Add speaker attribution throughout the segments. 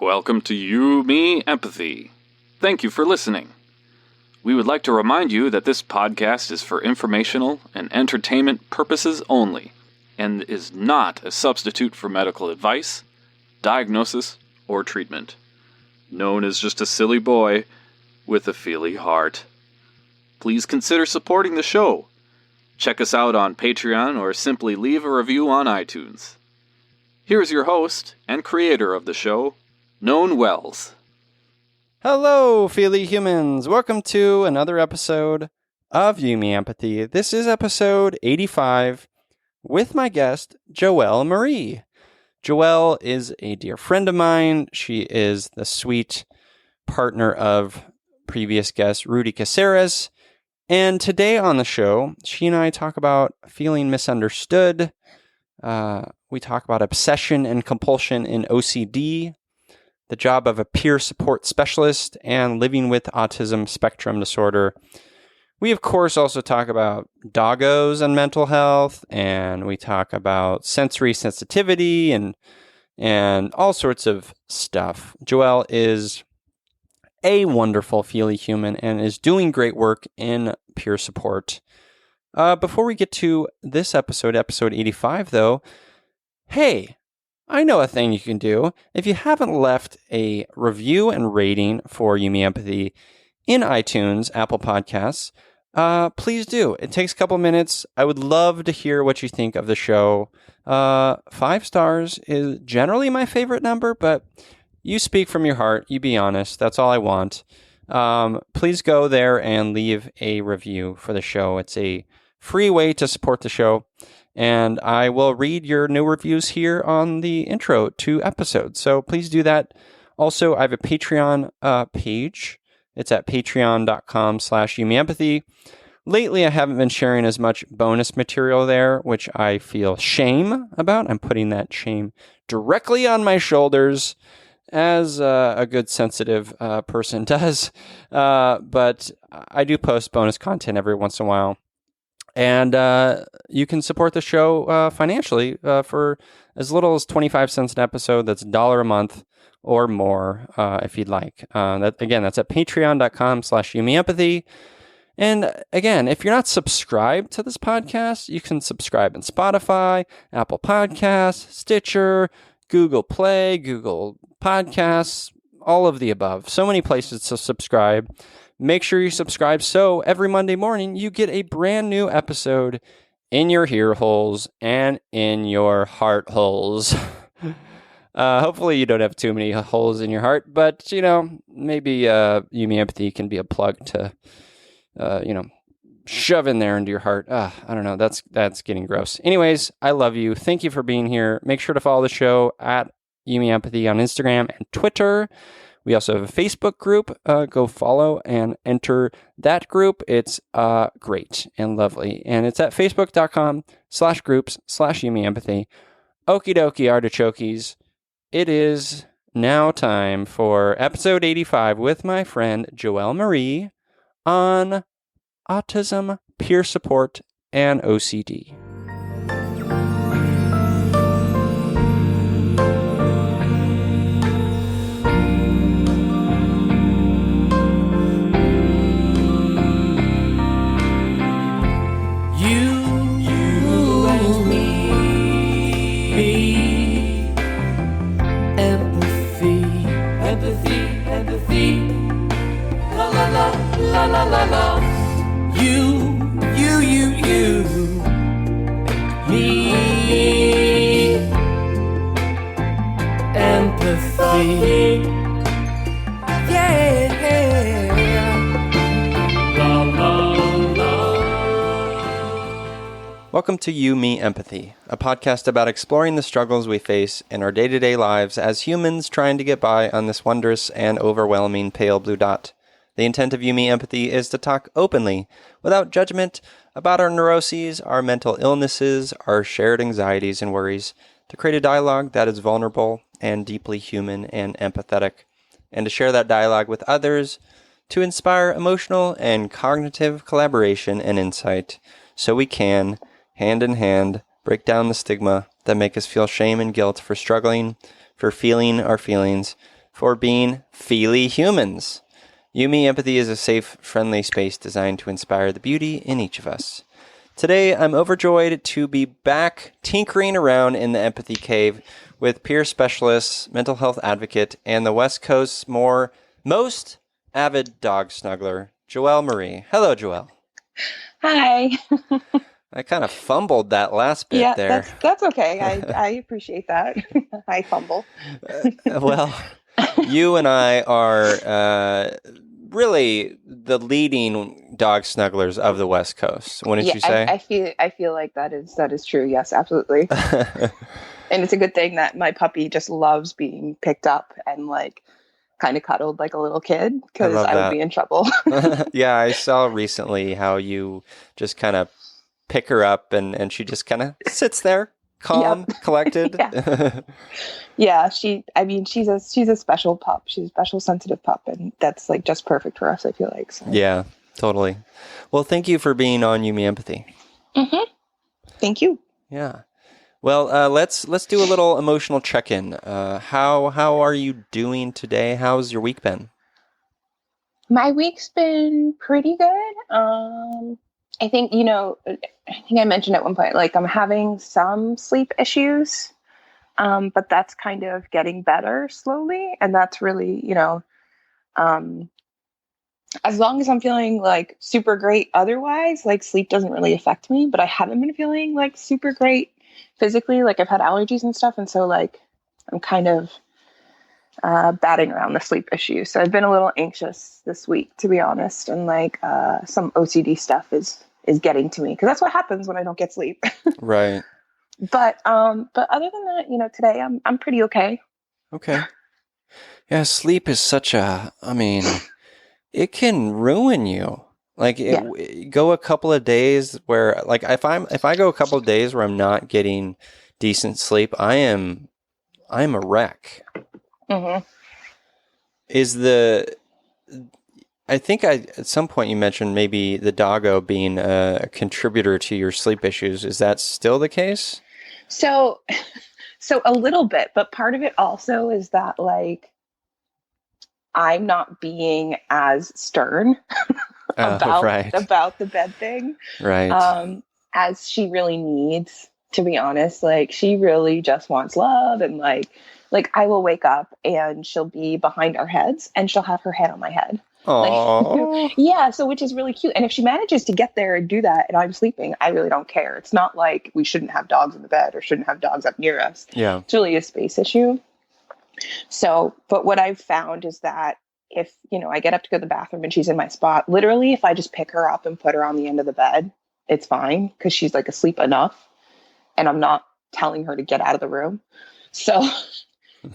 Speaker 1: Welcome to You, Me, Empathy. Thank you for listening. We would like to remind you that this podcast is for informational and entertainment purposes only, and is not a substitute for medical advice, diagnosis, or treatment. Known as just a silly boy with a feely heart. Please consider supporting the show. Check us out on Patreon or simply leave a review on iTunes. Here's your host and creator of the show, Known Wells.
Speaker 2: Hello, feely humans. Welcome to another episode of You, Me, Empathy. This is episode 85 with my guest, Joelle Marie. Joelle is a dear friend of mine. She is the sweet partner of previous guest, Rudy Caceres. And today on the show, she and I talk about feeling misunderstood. We talk about obsession and compulsion in OCD, the job of a peer support specialist, and living with Autism Spectrum Disorder. We, of course, also talk about doggos and mental health, and we talk about sensory sensitivity and all sorts of stuff. Joelle is a wonderful feely human and is doing great work in peer support. Before we get to this episode 85, though, hey, I know a thing you can do. If you haven't left a review and rating for You, Me, Empathy in iTunes, Apple Podcasts, please do. It takes a couple minutes. I would love to hear what you think of the show. 5 stars is generally my favorite number, but you speak from your heart. You be honest. That's all I want. Please go there and leave a review for the show. It's a free way to support the show. And I will read your new reviews here on the intro to episodes. So please do that. Also, I have a Patreon page. It's at patreon.com/youmeempathy. Lately, I haven't been sharing as much bonus material there, which I feel shame about. I'm putting that shame directly on my shoulders, as a good sensitive person does. But I do post bonus content every once in a while. And you can support the show financially for as little as 25 cents an episode. That's $1 a month or more if you'd like. That's at patreon.com/youmeempathy. And again, if you're not subscribed to this podcast, you can subscribe in Spotify, Apple Podcasts, Stitcher, Google Play, Google Podcasts, all of the above. So many places to subscribe. Make sure you subscribe so every Monday morning you get a brand new episode in your ear holes and in your heart holes. Hopefully you don't have too many holes in your heart, but, maybe You, Me, Empathy can be a plug to, shove in there into your heart. I don't know. That's getting gross. Anyways, I love you. Thank you for being here. Make sure to follow the show at You, Me, Empathy on Instagram and Twitter. We also have a Facebook group. Go follow and enter that group. It's great and lovely. And it's at facebook.com/groups/youmeempathy. Okie dokie artichokes. It is now time for episode 85 with my friend Joelle Marie on autism, peer support, and OCD.
Speaker 3: La la la la, you, me, empathy, yeah, la la la.
Speaker 2: Welcome to You, Me, Empathy, a podcast about exploring the struggles we face in our day-to-day lives as humans trying to get by on this wondrous and overwhelming pale blue dot. The intent of You, Me, Empathy is to talk openly, without judgment, about our neuroses, our mental illnesses, our shared anxieties and worries, to create a dialogue that is vulnerable and deeply human and empathetic, and to share that dialogue with others to inspire emotional and cognitive collaboration and insight, so we can, hand in hand, break down the stigma that make us feel shame and guilt for struggling, for feeling our feelings, for being feely humans. Yumi Empathy is a safe, friendly space designed to inspire the beauty in each of us. Today, I'm overjoyed to be back tinkering around in the empathy cave with peer specialist, mental health advocate, and the West Coast's most avid dog snuggler, Joelle Marie. Hello, Joelle.
Speaker 4: Hi.
Speaker 2: I kind of fumbled that last bit
Speaker 4: Yeah,
Speaker 2: there.
Speaker 4: that's okay. I appreciate that. I fumble.
Speaker 2: Well, you and I are really the leading dog snugglers of the West Coast, wouldn't you say?
Speaker 4: I feel like that is true. Yes, absolutely. And it's a good thing that my puppy just loves being picked up and like kind of cuddled like a little kid, because I would be in trouble.
Speaker 2: Yeah, I saw recently how you just kind of pick her up and she just kind of sits there, calm, collected.
Speaker 4: Yeah, she's a special pup. She's a special sensitive pup, and that's like just perfect for us, I feel like. So.
Speaker 2: Yeah, totally. Well, thank you for being on Yumi Empathy.
Speaker 4: Mm-hmm. Thank you.
Speaker 2: Yeah. Well, let's do a little emotional check-in. How are you doing today? How's your week been?
Speaker 4: My week's been pretty good. I think, I mentioned at one point, like I'm having some sleep issues, but that's kind of getting better slowly. And that's really, as long as I'm feeling like super great otherwise, like sleep doesn't really affect me, but I haven't been feeling like super great physically. Like I've had allergies and stuff. And so like I'm kind of batting around the sleep issue. So I've been a little anxious this week, to be honest. And like some OCD stuff is getting to me, because that's what happens when I don't get sleep.
Speaker 2: Right.
Speaker 4: But other than that, today I'm pretty okay.
Speaker 2: Okay. Yeah, sleep is it can ruin you. Like go a couple of days where, like, if I go a couple of days where I'm not getting decent sleep, I'm a wreck.
Speaker 4: Mm-hmm.
Speaker 2: I think at some point you mentioned maybe the doggo being a contributor to your sleep issues. Is that still the case?
Speaker 4: So a little bit, but part of it also is that like I'm not being as stern about the bed thing,
Speaker 2: right?
Speaker 4: As she really needs, to be honest. Like she really just wants love, and like I will wake up and she'll be behind our heads and she'll have her head on my head. Like, yeah, so which is really cute. And if she manages to get there and do that and I'm sleeping, I really don't care. It's not like we shouldn't have dogs in the bed or shouldn't have dogs up near us.
Speaker 2: Yeah.
Speaker 4: It's really a space issue. So, but what I've found is that if, I get up to go to the bathroom and she's in my spot, literally if I just pick her up and put her on the end of the bed, it's fine, because she's like asleep enough and I'm not telling her to get out of the room. So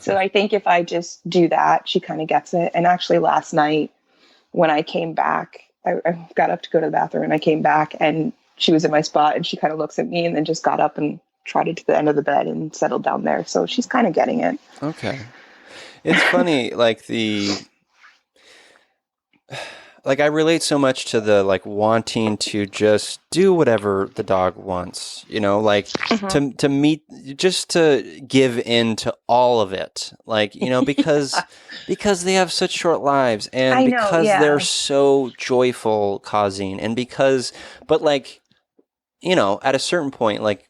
Speaker 4: I think if I just do that, she kind of gets it. And actually last night when I came back, I got up to go to the bathroom and I came back and she was in my spot and she kind of looks at me and then just got up and trotted to the end of the bed and settled down there. So she's kind of getting it.
Speaker 2: Okay. It's funny, like I relate so much to the like wanting to just do whatever the dog wants, to meet, just to give in to all of it, like, because they have such short lives and they're so joyful causing, and but like, at a certain point, like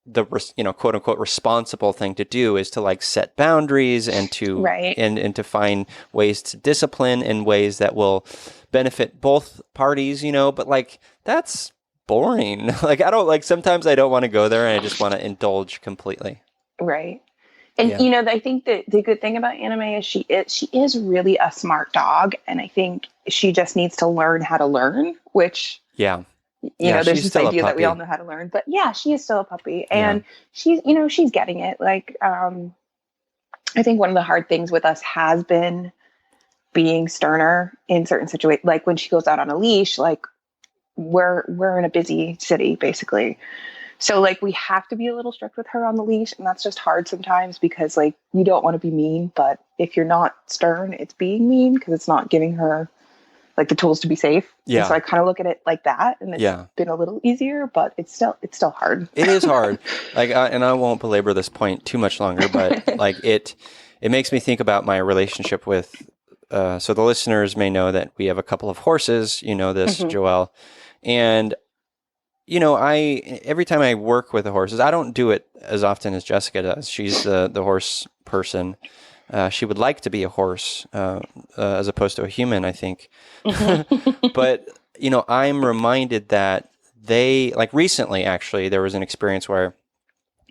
Speaker 2: the quote unquote responsible thing to do is to like set boundaries and to and to find ways to discipline in ways that will benefit both parties, but like that's boring. Like sometimes I don't want to go there and I just want to indulge completely.
Speaker 4: Right. And I think that the good thing about Anime is she is really a smart dog, and I think she just needs to learn how to learn, which there's this idea that we all know how to learn, but she is still a puppy, and she's getting it. Like, I think one of the hard things with us has been being sterner in certain situations. Like when she goes out on a leash, like we're in a busy city basically. So like we have to be a little strict with her on the leash, and that's just hard sometimes because like you don't want to be mean, but if you're not stern, it's being mean because it's not giving her like the tools to be safe.
Speaker 2: Yeah.
Speaker 4: And so I kind of look at it like that, and it's been a little easier, but it's still hard.
Speaker 2: It is hard. Like, and I won't belabor this point too much longer, but like it makes me think about my relationship with, so the listeners may know that we have a couple of horses, you know this, Joelle, and every time I work with the horses, I don't do it as often as Jessica does. She's the horse person. She would like to be a horse as opposed to a human, I think. But, I'm reminded that like recently, actually, there was an experience where,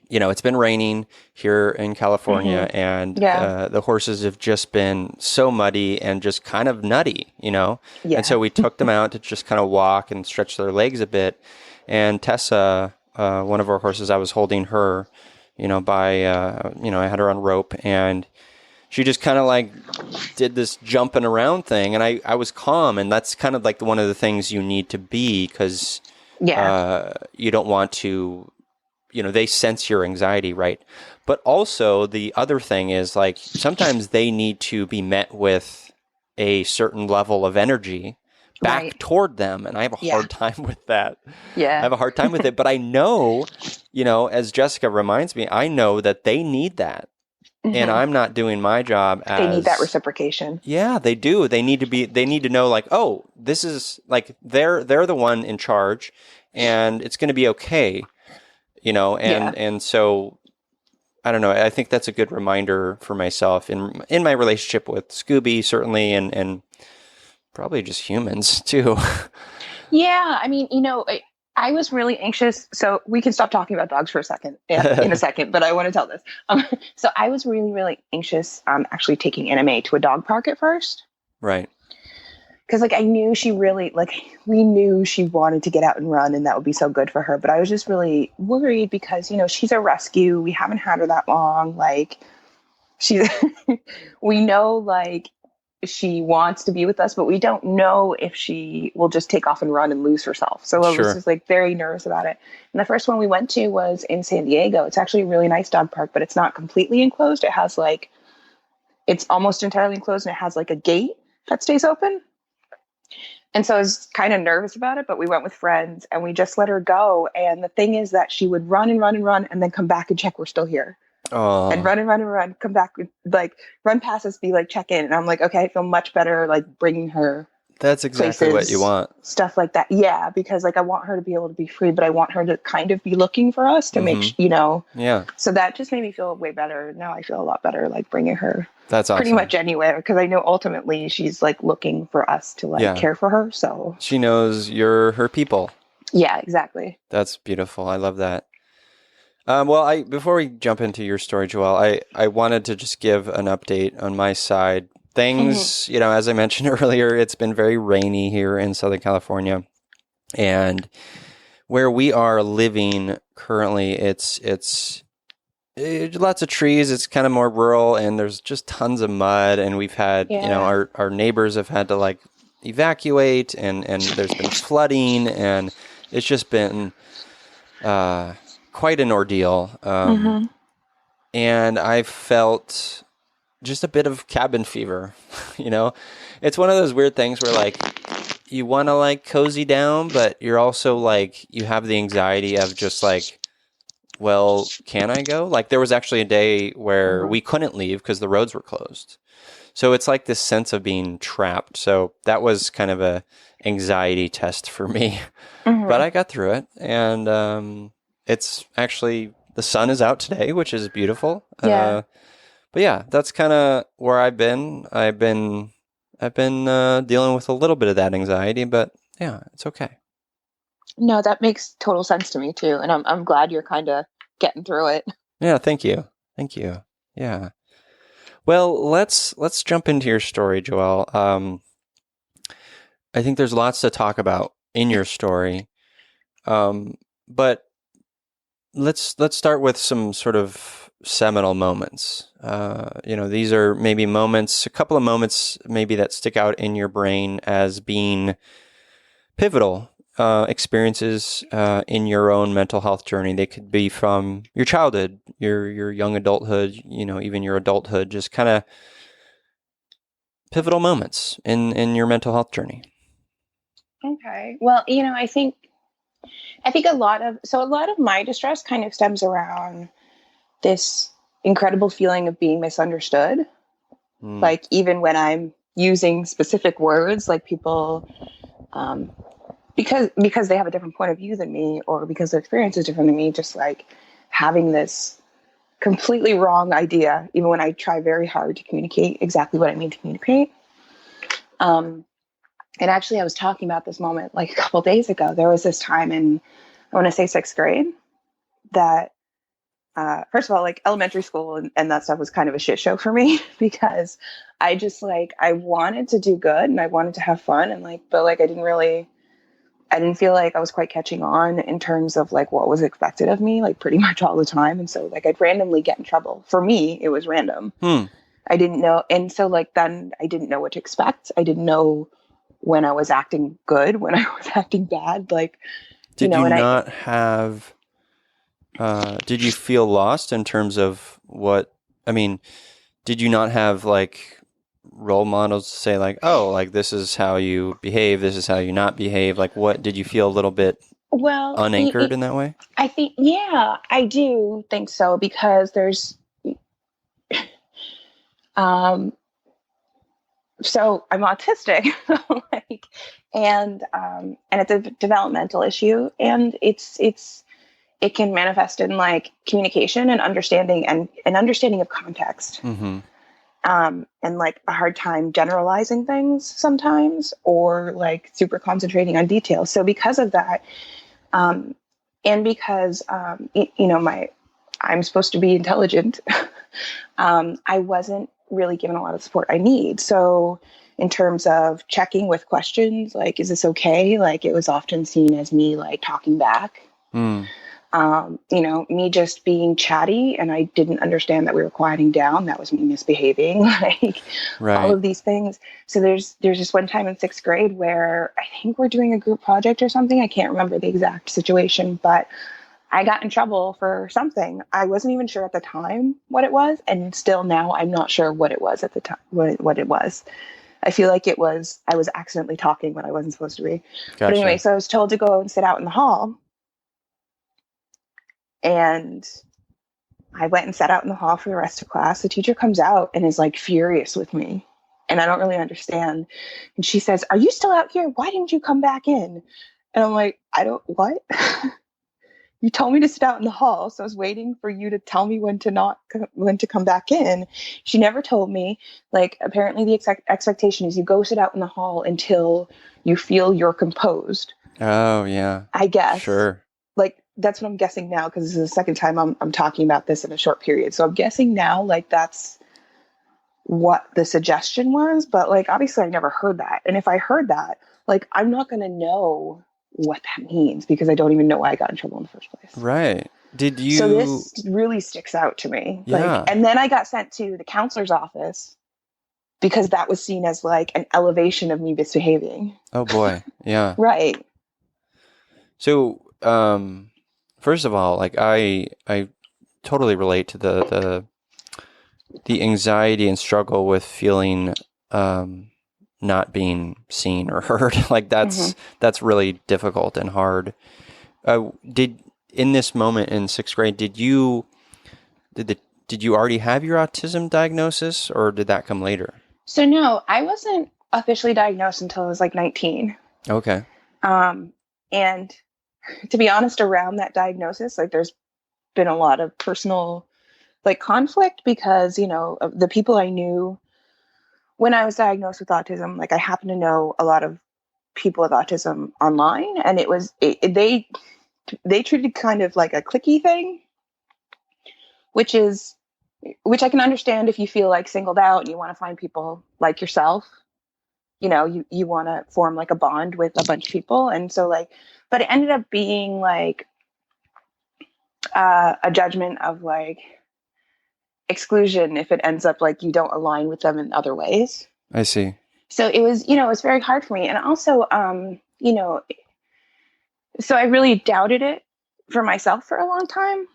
Speaker 2: it's been raining here in California and the horses have just been so muddy and just kind of nutty, Yeah. And so we took them out to just kind of walk and stretch their legs a bit. And Tessa, one of our horses, I was holding her, I had her on rope, and she just kind of like did this jumping around thing, and I was calm, and that's kind of like one of the things you need to be, because you don't want to, they sense your anxiety, right? But also the other thing is, like, sometimes they need to be met with a certain level of energy back toward them, and I have a hard time with that. I have a hard time with it, but I know, as Jessica reminds me, I know that they need that. And I'm not doing my job as...
Speaker 4: They need that reciprocation.
Speaker 2: Yeah, they do. They need to know, like, oh, this is, like, they're the one in charge, and it's going to be okay, and so, I don't know, I think that's a good reminder for myself in my relationship with Scooby, certainly, and probably just humans, too.
Speaker 4: Yeah, I mean, I was really anxious. So we can stop talking about dogs for a second, in a second, but I want to tell this. So I was really, really anxious actually taking Anime to a dog park at first.
Speaker 2: Right.
Speaker 4: Because, like, I knew we knew she wanted to get out and run, and that would be so good for her. But I was just really worried because, she's a rescue. We haven't had her that long. Like, we know, like, she wants to be with us, but we don't know if she will just take off and run and lose herself. So I was just like very nervous about it. And the first one we went to was in San Diego. It's actually a really nice dog park, but it's not completely enclosed. It has it's almost entirely enclosed, and it has like a gate that stays open. And so I was kind of nervous about it, but we went with friends and we just let her go. And the thing is that she would run and run and run and then come back and check we're still here.
Speaker 2: Oh.
Speaker 4: And run and run and run, come back, like run past us, be like, check in. And I'm like, okay, I feel much better, like bringing her.
Speaker 2: That's exactly what you want.
Speaker 4: Stuff like that. Yeah. Because like, I want her to be able to be free, but I want her to kind of be looking for us to make,
Speaker 2: Yeah.
Speaker 4: So that just made me feel way better. Now I feel a lot better, like bringing her.
Speaker 2: That's awesome.
Speaker 4: Pretty much anywhere. Because I know ultimately she's like looking for us to like care for her. So
Speaker 2: she knows you're her people.
Speaker 4: Yeah, exactly.
Speaker 2: That's beautiful. I love that. Well, before we jump into your story, Joelle, I wanted to just give an update on my side. Things, as I mentioned earlier, it's been very rainy here in Southern California, and where we are living currently, it's lots of trees. It's kind of more rural, and there's just tons of mud. And we've had, our neighbors have had to like evacuate, and there's been flooding, and it's just been quite an ordeal. And I felt just a bit of cabin fever. It's one of those weird things where like you want to like cozy down, but you're also like, you have the anxiety of just like, well, can I go? Like there was actually a day where we couldn't leave because the roads were closed. So it's like this sense of being trapped. So that was kind of a anxiety test for me, but I got through it. And it's actually, the sun is out today, which is beautiful.
Speaker 4: Yeah.
Speaker 2: But yeah, that's kind of where I've been. I've been dealing with a little bit of that anxiety, but yeah, it's okay.
Speaker 4: No, that makes total sense to me too, and I'm glad you're kind of getting through it.
Speaker 2: Yeah, thank you. Yeah. Well, let's jump into your story, Joelle. I think there's lots to talk about in your story, but let's start with some sort of seminal moments. These are maybe a couple of moments maybe that stick out in your brain as being pivotal experiences in your own mental health journey. They could be from your childhood, your young adulthood, even your adulthood, just kind of pivotal moments in your mental health journey.
Speaker 4: Okay. Well, I think a lot of my distress kind of stems around this incredible feeling of being misunderstood. Like, even when I'm using specific words, like people, because they have a different point of view than me, or because their experience is different than me, just like having this completely wrong idea, even when I try very hard to communicate exactly what I mean to communicate. And actually, I was talking about this moment like a couple days ago. There was this time in, I want to say 6th grade, that first of all, like elementary school and that stuff was kind of a shit show for me because I just I wanted to do good and I wanted to have fun and but I didn't feel like I was quite catching on in terms of like what was expected of me, like pretty much all the time. And so I'd randomly get in trouble. For me, it was random. I didn't know. And so then I didn't know what to expect. I didn't know when I was acting good, when I was acting bad.
Speaker 2: Did you feel lost in terms of did you not have role models to say this is how you behave, this is how you not behave? What did you feel a little bit unanchored in that way?
Speaker 4: I think, yeah, I do think so, because there's, so I'm autistic, and it's a developmental issue, and it can manifest in communication and understanding and understanding of context.
Speaker 2: Mm-hmm.
Speaker 4: And a hard time generalizing things sometimes, or super concentrating on details. So because of that, and because, I'm supposed to be intelligent, I wasn't really given a lot of support I need. So in terms of checking with questions, is this okay? It was often seen as me talking back. Me just being chatty, and I didn't understand that we were quieting down. That was me misbehaving, right. All of these things. So there's just one time in 6th grade where I think we're doing a group project or something. I can't remember the exact situation, but I got in trouble for something. I wasn't even sure at the time what it was. And still now I'm not sure what it was at the time, what it was. I feel like I was accidentally talking when I wasn't supposed to be. Gotcha. But anyway, so I was told to go and sit out in the hall. And I went and sat out in the hall for the rest of class. The teacher comes out and is furious with me. And I don't really understand. And she says, "Are you still out here? Why didn't you come back in?" And I'm like, what? You told me to sit out in the hall. So I was waiting for you to tell me when to come back in. She never told me. Apparently the expectation is you go sit out in the hall until you feel you're composed.
Speaker 2: Oh, yeah.
Speaker 4: I guess.
Speaker 2: Sure.
Speaker 4: That's what I'm guessing now, because this is the second time I'm talking about this in a short period. So I'm guessing now, that's what the suggestion was. But obviously I never heard that. And if I heard that, I'm not going to know what that means, because I don't even know why I got in trouble in the first place.
Speaker 2: Right. Did you?
Speaker 4: So this really sticks out to me.
Speaker 2: Yeah.
Speaker 4: And then I got sent to the counselor's office, because that was seen as an elevation of me misbehaving.
Speaker 2: Oh boy. Yeah.
Speaker 4: Right.
Speaker 2: So, first of all, I totally relate to the anxiety and struggle with feeling not being seen or heard. That's really difficult and hard. In this moment in 6th grade, did you already have your autism diagnosis, or did that come later?
Speaker 4: So no, I wasn't officially diagnosed until I was 19.
Speaker 2: Okay.
Speaker 4: And to be honest, around that diagnosis, there's been a lot of personal conflict, because, the people I knew when I was diagnosed with autism, I happen to know a lot of people with autism online, and they treated it kind of like a cliquey thing, which I can understand if you feel singled out and you want to find people like yourself. You want to form a bond with a bunch of people. And so but it ended up being a judgment of exclusion if it ends up you don't align with them in other ways.
Speaker 2: I see.
Speaker 4: So it was, it was very hard for me. And also, so I really doubted it for myself for a long time.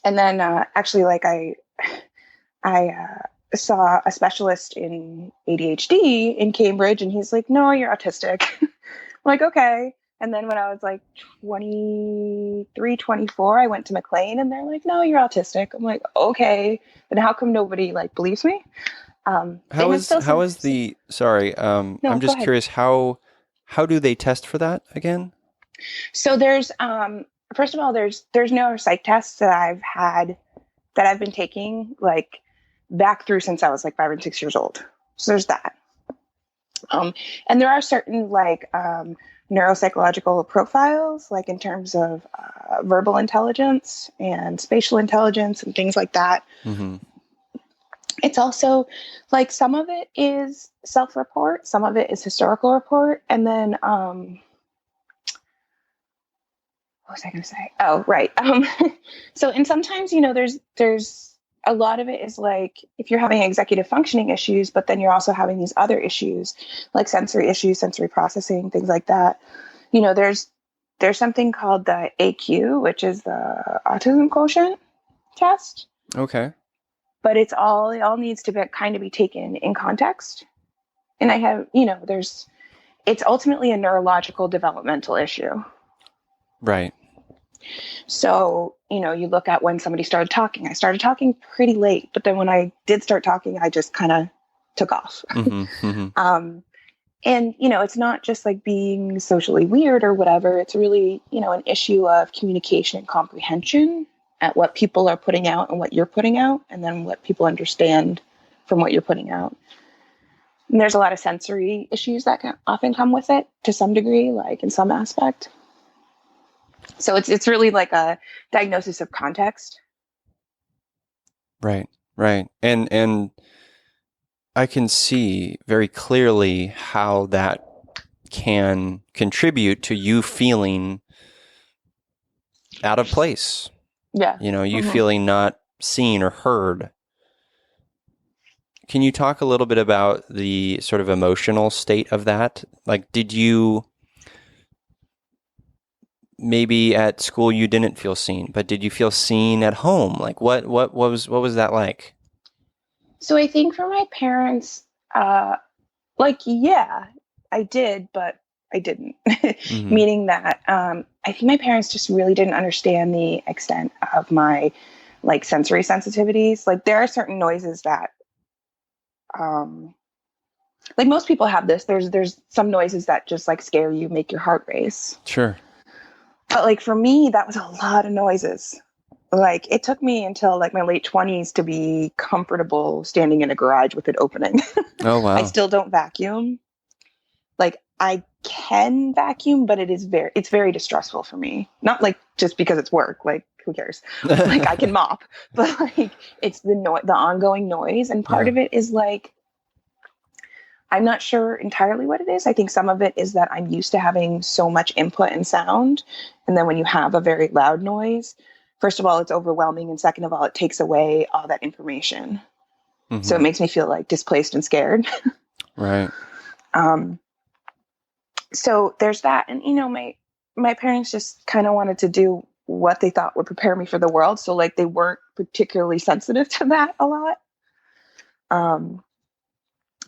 Speaker 4: And then actually I saw a specialist in ADHD in Cambridge, and he's like, "No, you're autistic." like, okay. And then when I was like 23, 24, I went to McLean and they're like, no, you're autistic. I'm like, okay. Then how come nobody like believes me?
Speaker 2: How is the, sorry,
Speaker 4: No,
Speaker 2: I'm
Speaker 4: go
Speaker 2: just
Speaker 4: ahead.
Speaker 2: curious, how do they test for that again?
Speaker 4: So there's, first of all, there's no psych tests that I've been taking like back through since I was like 5 or 6 years old. So there's that. And there are certain like neuropsychological profiles, like in terms of verbal intelligence and spatial intelligence and things like that.
Speaker 2: Mm-hmm.
Speaker 4: It's also like some of it is self-report, some of it is historical report, and then what was I going to say? Oh, right. And sometimes, there's a lot of it is like if you're having executive functioning issues, but then you're also having these other issues like sensory issues, sensory processing, things like that. There's something called the AQ, which is the autism quotient test.
Speaker 2: Okay.
Speaker 4: But it all needs to kind of be taken in context. And I have, it's ultimately a neurological developmental issue.
Speaker 2: Right.
Speaker 4: So, you look at when somebody started talking. I started talking pretty late, but then when I did start talking, I just kind of took off.
Speaker 2: Mm-hmm, mm-hmm.
Speaker 4: And, it's not just like being socially weird or whatever. It's really, an issue of communication and comprehension at what people are putting out and what you're putting out, and then what people understand from what you're putting out. And there's a lot of sensory issues that can often come with it to some degree, like in some aspect. So it's really like a diagnosis of context.
Speaker 2: Right. And I can see very clearly how that can contribute to you feeling out of place.
Speaker 4: Yeah.
Speaker 2: You feeling not seen or heard. Can you talk a little bit about the sort of emotional state of that? Like, did you, maybe at school you didn't feel seen, but did you feel seen at home? Like, what was that like?
Speaker 4: So I think for my parents, yeah, I did, but I didn't.
Speaker 2: Mm-hmm.
Speaker 4: Meaning that I think my parents just really didn't understand the extent of my like sensory sensitivities. Like there are certain noises that, like most people have this. There's some noises that just like scare you, make your heart race.
Speaker 2: Sure.
Speaker 4: But like for me, that was a lot of noises. Like it took me until like my late 20s to be comfortable standing in a garage with it opening.
Speaker 2: Oh, wow.
Speaker 4: I still don't vacuum. Like I can vacuum, but it's very distressful for me. Not like just because it's work, like who cares? Like I can mop, but like it's the ongoing noise. And part of it is like, I'm not sure entirely what it is. I think some of it is that I'm used to having so much input and sound. And then when you have a very loud noise, first of all, it's overwhelming. And second of all, it takes away all that information. Mm-hmm. So it makes me feel like displaced and scared.
Speaker 2: Right.
Speaker 4: So there's that. And, my parents just kind of wanted to do what they thought would prepare me for the world. So like they weren't particularly sensitive to that a lot.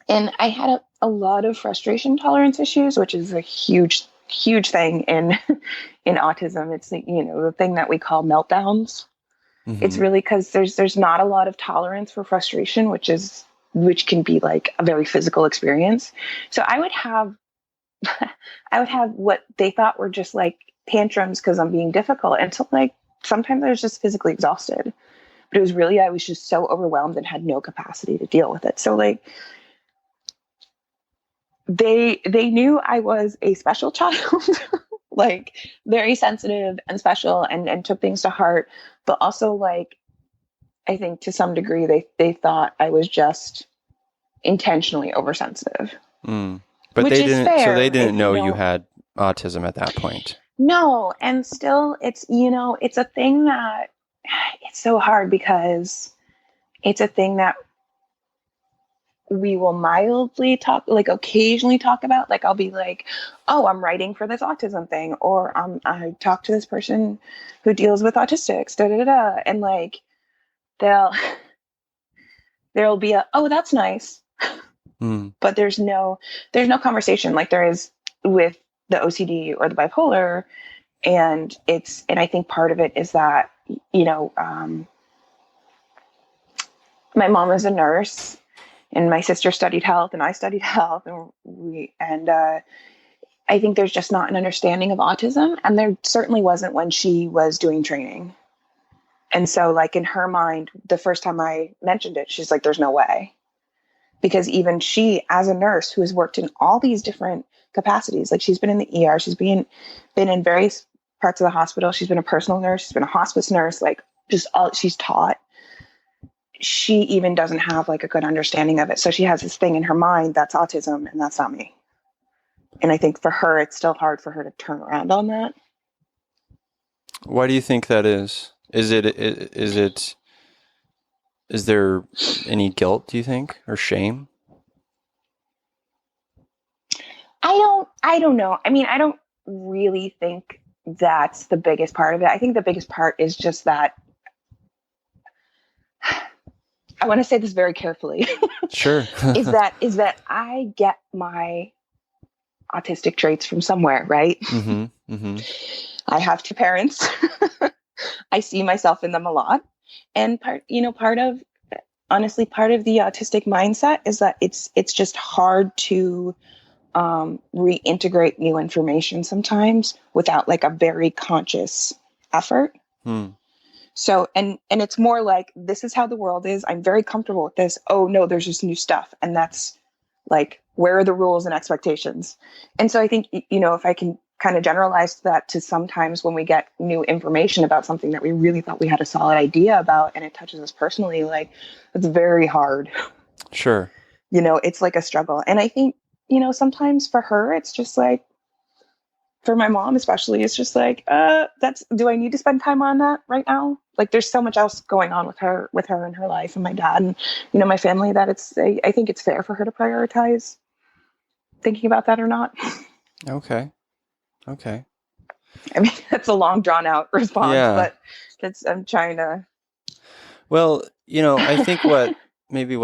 Speaker 4: And I had a lot of frustration tolerance issues, which is a huge, huge thing in autism. It's the thing that we call meltdowns. Mm-hmm. It's really because there's not a lot of tolerance for frustration, which can be like a very physical experience. So I would have what they thought were just like tantrums because I'm being difficult, until like sometimes I was just physically exhausted. But it was really, I was just so overwhelmed and had no capacity to deal with it. So like they knew I was a special child, like very sensitive and special and took things to heart. But also like, I think to some degree they thought I was just intentionally oversensitive.
Speaker 2: Mm. But they didn't, fair, so they didn't know you had autism at that point.
Speaker 4: No. And still it's a thing that it's so hard because it's a thing that we will mildly occasionally talk about. Like I'll be like, oh, I'm writing for this autism thing, or I talk to this person who deals with autistics, and like there'll be oh, that's nice. But there's no conversation like there is with the OCD or the bipolar. And I think part of it is that, my mom is a nurse and my sister studied health and I studied health, and I think there's just not an understanding of autism, and there certainly wasn't when she was doing training. And so like in her mind, the first time I mentioned it, she's like, there's no way. Because even she, as a nurse who has worked in all these different capacities, like she's been in the ER, she's been in various parts of the hospital, she's been a personal nurse, she's been a hospice nurse, like just all she's taught. She even doesn't have like a good understanding of it. So she has this thing in her mind that's autism, and that's not me. And I think for her, it's still hard for her to turn around on that.
Speaker 2: Why do you think that is? Is there any guilt, do you think, or shame?
Speaker 4: I don't know. I mean, I don't really think that's the biggest part of it. I think the biggest part is just that I want to say this very carefully.
Speaker 2: Sure.
Speaker 4: is that I get my autistic traits from somewhere, right?
Speaker 2: Mm-hmm. Mm-hmm.
Speaker 4: I have two parents. I see myself in them a lot. And part of the autistic mindset is that it's just hard to reintegrate new information sometimes without like a very conscious effort. So, and it's more like, this is how the world is. I'm very comfortable with this. Oh no, there's just new stuff. And that's like, where are the rules and expectations? And so I think, if I can kind of generalize that to sometimes when we get new information about something that we really thought we had a solid idea about, and it touches us personally, like it's very hard.
Speaker 2: Sure.
Speaker 4: It's like a struggle. And I think, sometimes for her, it's just like, for my mom especially, it's just like, do I need to spend time on that right now? Like there's so much else going on with her in her life, and my dad and, my family, that I think it's fair for her to prioritize thinking about that or not.
Speaker 2: Okay.
Speaker 4: I mean, that's a long drawn out response, but I'm trying to.
Speaker 2: Well, I think what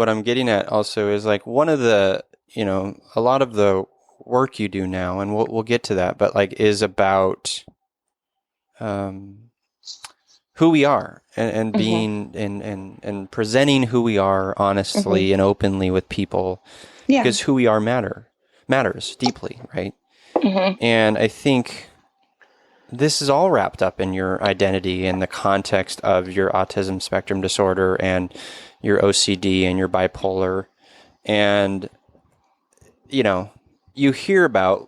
Speaker 2: I'm getting at also is like one of the, a lot of the work you do now, and we'll get to that, but like is about who we are and being and presenting who we are honestly and openly with people, because who we are matters deeply, right? And I think this is all wrapped up in your identity in the context of your autism spectrum disorder and your OCD and your bipolar. And, you hear about,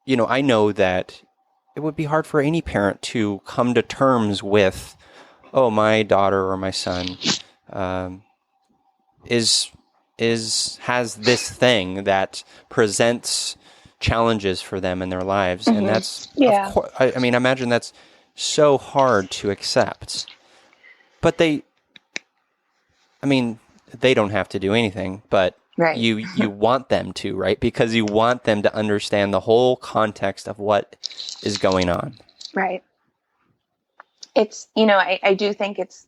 Speaker 2: I know that it would be hard for any parent to come to terms with, oh, my daughter or my son has this thing that presents challenges for them in their lives. And that's, of course, I mean, I imagine that's so hard to accept. But they don't have to do anything, but right. you want them to, right? Because you want them to understand the whole context of what is going on. Right.
Speaker 4: It's, I do think it's,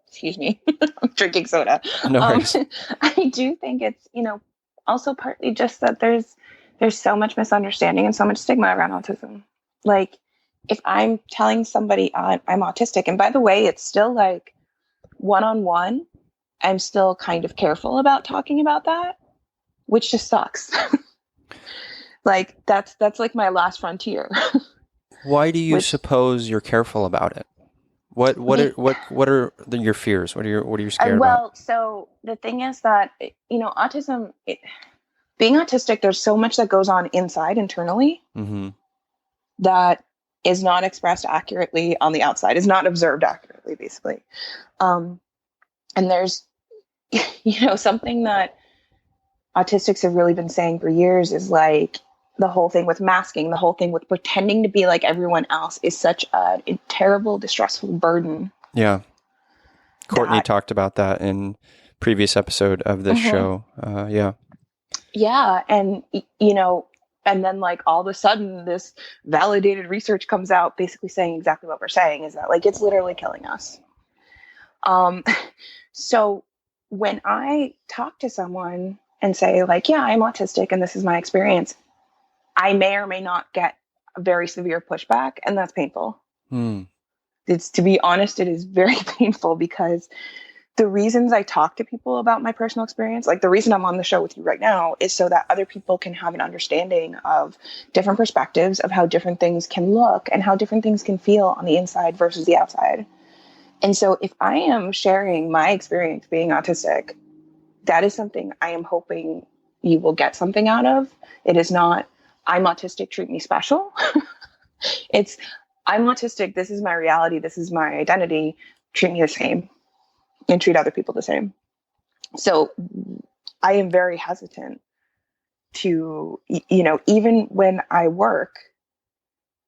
Speaker 4: excuse me, I'm drinking soda.
Speaker 2: No worries.
Speaker 4: I do think it's, also partly just that there's so much misunderstanding and so much stigma around autism. Like if I'm telling somebody I'm autistic, and by the way, it's still like one-on-one, I'm still kind of careful about talking about that, which just sucks. Like that's like my last frontier.
Speaker 2: Why do you suppose you're careful about it? What are your fears? What are you scared about?
Speaker 4: Well, so the thing is that, autism, being autistic, there's so much that goes on inside internally that is not expressed accurately on the outside, is not observed accurately, basically. And there's, something that autistics have really been saying for years is like the whole thing with masking, the whole thing with pretending to be like everyone else is such a terrible, distressful burden.
Speaker 2: Yeah. Courtney talked about that in previous episode of this show. Yeah.
Speaker 4: Yeah. And, and then like all of a sudden this validated research comes out basically saying exactly what we're saying, is that like, it's literally killing us. So when I talk to someone and say like, yeah, I'm autistic and this is my experience, I may or may not get a very severe pushback, and that's painful. To be honest, it is very painful, because the reasons I talk to people about my personal experience, like the reason I'm on the show with you right now, is so that other people can have an understanding of different perspectives of how different things can look and how different things can feel on the inside versus the outside. And so if I am sharing my experience being autistic, that is something I am hoping you will get something out of. It is not, I'm autistic, treat me special. It's, I'm autistic, this is my reality, this is my identity, treat me the same and treat other people the same. So I am very hesitant to, even when I work,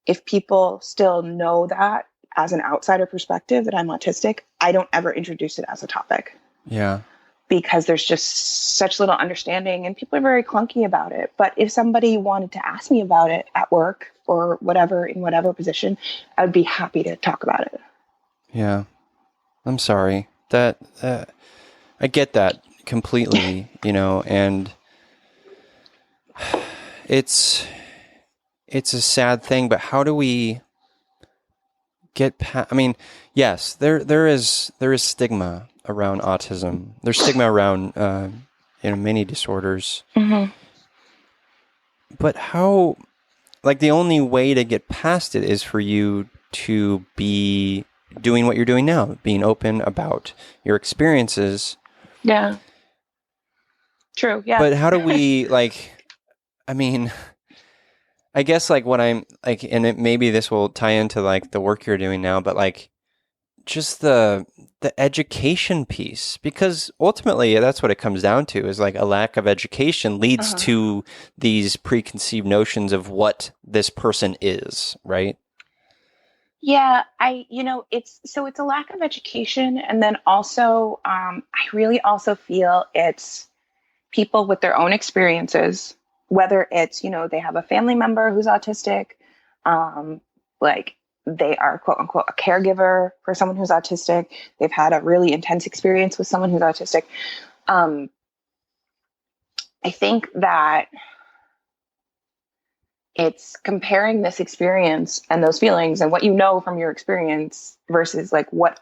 Speaker 4: if people still know that as an outsider perspective that I'm autistic, I don't ever introduce it as a topic.
Speaker 2: Yeah.
Speaker 4: Because there's just such little understanding and people are very clunky about it. But if somebody wanted to ask me about it at work or whatever, in whatever position, I'd be happy to talk about it.
Speaker 2: Yeah. I'm sorry. That I get that completely, and it's a sad thing, but how do we get past, yes, there is stigma around autism. There's stigma around many disorders.
Speaker 4: Mm-hmm.
Speaker 2: But how, the only way to get past it is for you to be doing what you're doing now, being open about your experiences.
Speaker 4: Yeah. True. Yeah.
Speaker 2: But how do we I guess what I'm and maybe this will tie into the work you're doing now, but just the education piece, because ultimately that's what it comes down to, is a lack of education leads to these preconceived notions of what this person is, right?
Speaker 4: Yeah, it's a lack of education. And then also, I really also feel it's people with their own experiences, whether it's, they have a family member who's autistic, they are quote unquote a caregiver for someone who's autistic. They've had a really intense experience with someone who's autistic. I think that it's comparing this experience and those feelings and what you know from your experience versus what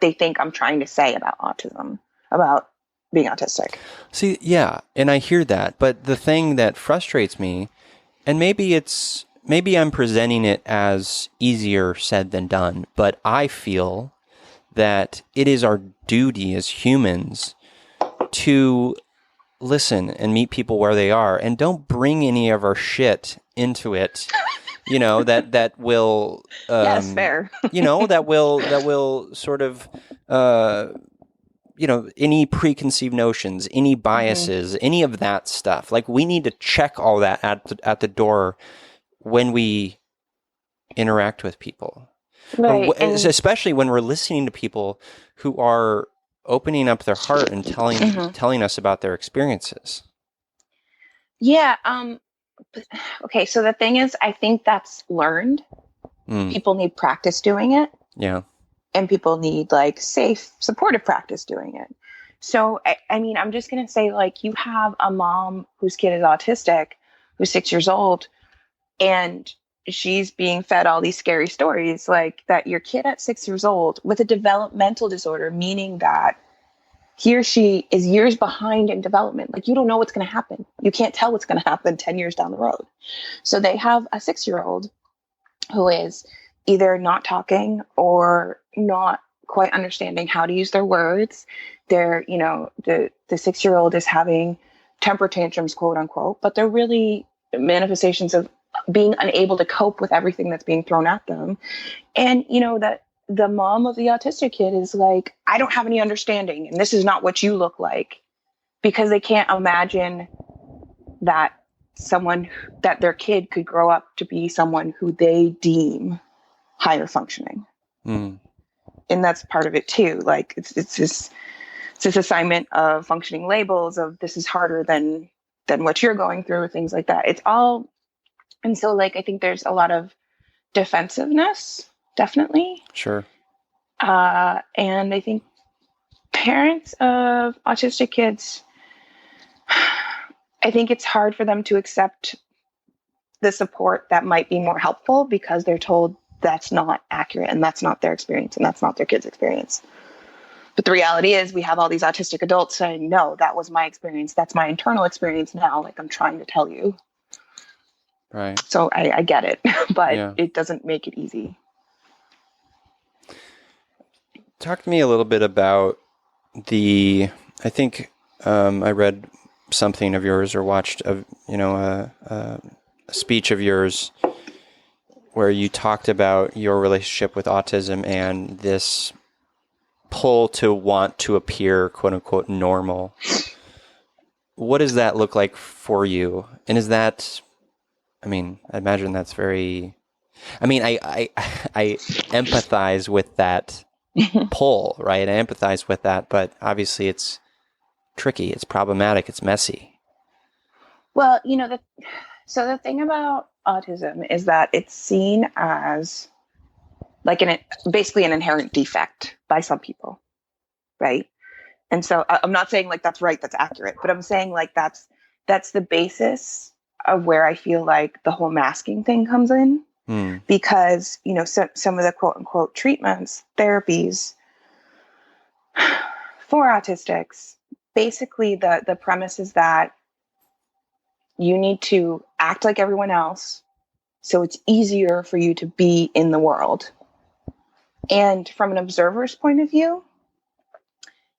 Speaker 4: they think I'm trying to say about autism, about being autistic.
Speaker 2: See, yeah, and I hear that, but the thing that frustrates me, and maybe I'm presenting it as easier said than done, but I feel that it is our duty as humans to listen and meet people where they are, and don't bring any of our shit into it, that will
Speaker 4: yes, fair.
Speaker 2: that will sort of any preconceived notions, any biases, any of that stuff. We need to check all that at the door when we interact with people,
Speaker 4: right?
Speaker 2: Especially when we're listening to people who are opening up their heart and telling us about their experiences.
Speaker 4: Yeah. Okay. So the thing is, I think that's learned. People need practice doing it.
Speaker 2: Yeah.
Speaker 4: And people need safe, supportive practice doing it. So, I'm just going to say, you have a mom whose kid is autistic, who's 6 years old, and she's being fed all these scary stories, that your kid at 6 years old with a developmental disorder, meaning that he or she is years behind in development. You don't know what's going to happen. You can't tell what's going to happen 10 years down the road. So they have a 6-year-old who is either not talking or not quite understanding how to use their words. They're, the 6-year-old is having temper tantrums, quote unquote, but they're really manifestations of being unable to cope with everything that's being thrown at them. And, that the mom of the autistic kid is I don't have any understanding, and this is not what you look like, because they can't imagine that their kid could grow up to be someone who they deem higher functioning. And that's part of it too. It's this assignment of functioning labels of this is harder than what you're going through, things like that. It's all, and so I think there's a lot of defensiveness, definitely.
Speaker 2: Sure.
Speaker 4: And I think parents of autistic kids, I think it's hard for them to accept the support that might be more helpful because they're told that's not accurate and that's not their experience and that's not their kid's experience. But the reality is we have all these autistic adults saying, no, that was my experience. That's my internal experience now. Like, I'm trying to tell you.
Speaker 2: Right.
Speaker 4: So I get it, but it doesn't make it easy.
Speaker 2: Talk to me a little bit about I think I read something of yours or watched a speech of yours where you talked about your relationship with autism and this pull to want to appear, quote unquote, normal. What does that look like for you? And is that, I imagine that's very, I empathize with that pull, right? I empathize with that, but obviously it's tricky, it's problematic, it's messy.
Speaker 4: Well, so the thing about autism is that it's seen as like basically an inherent defect by some people, right? And so I'm not saying like that's right, that's accurate, but I'm saying like that's the basis of where I feel like the whole masking thing comes in. Because, some of the quote unquote treatments, therapies for autistics, basically the premise is that you need to act like everyone else so it's easier for you to be in the world. And from an observer's point of view,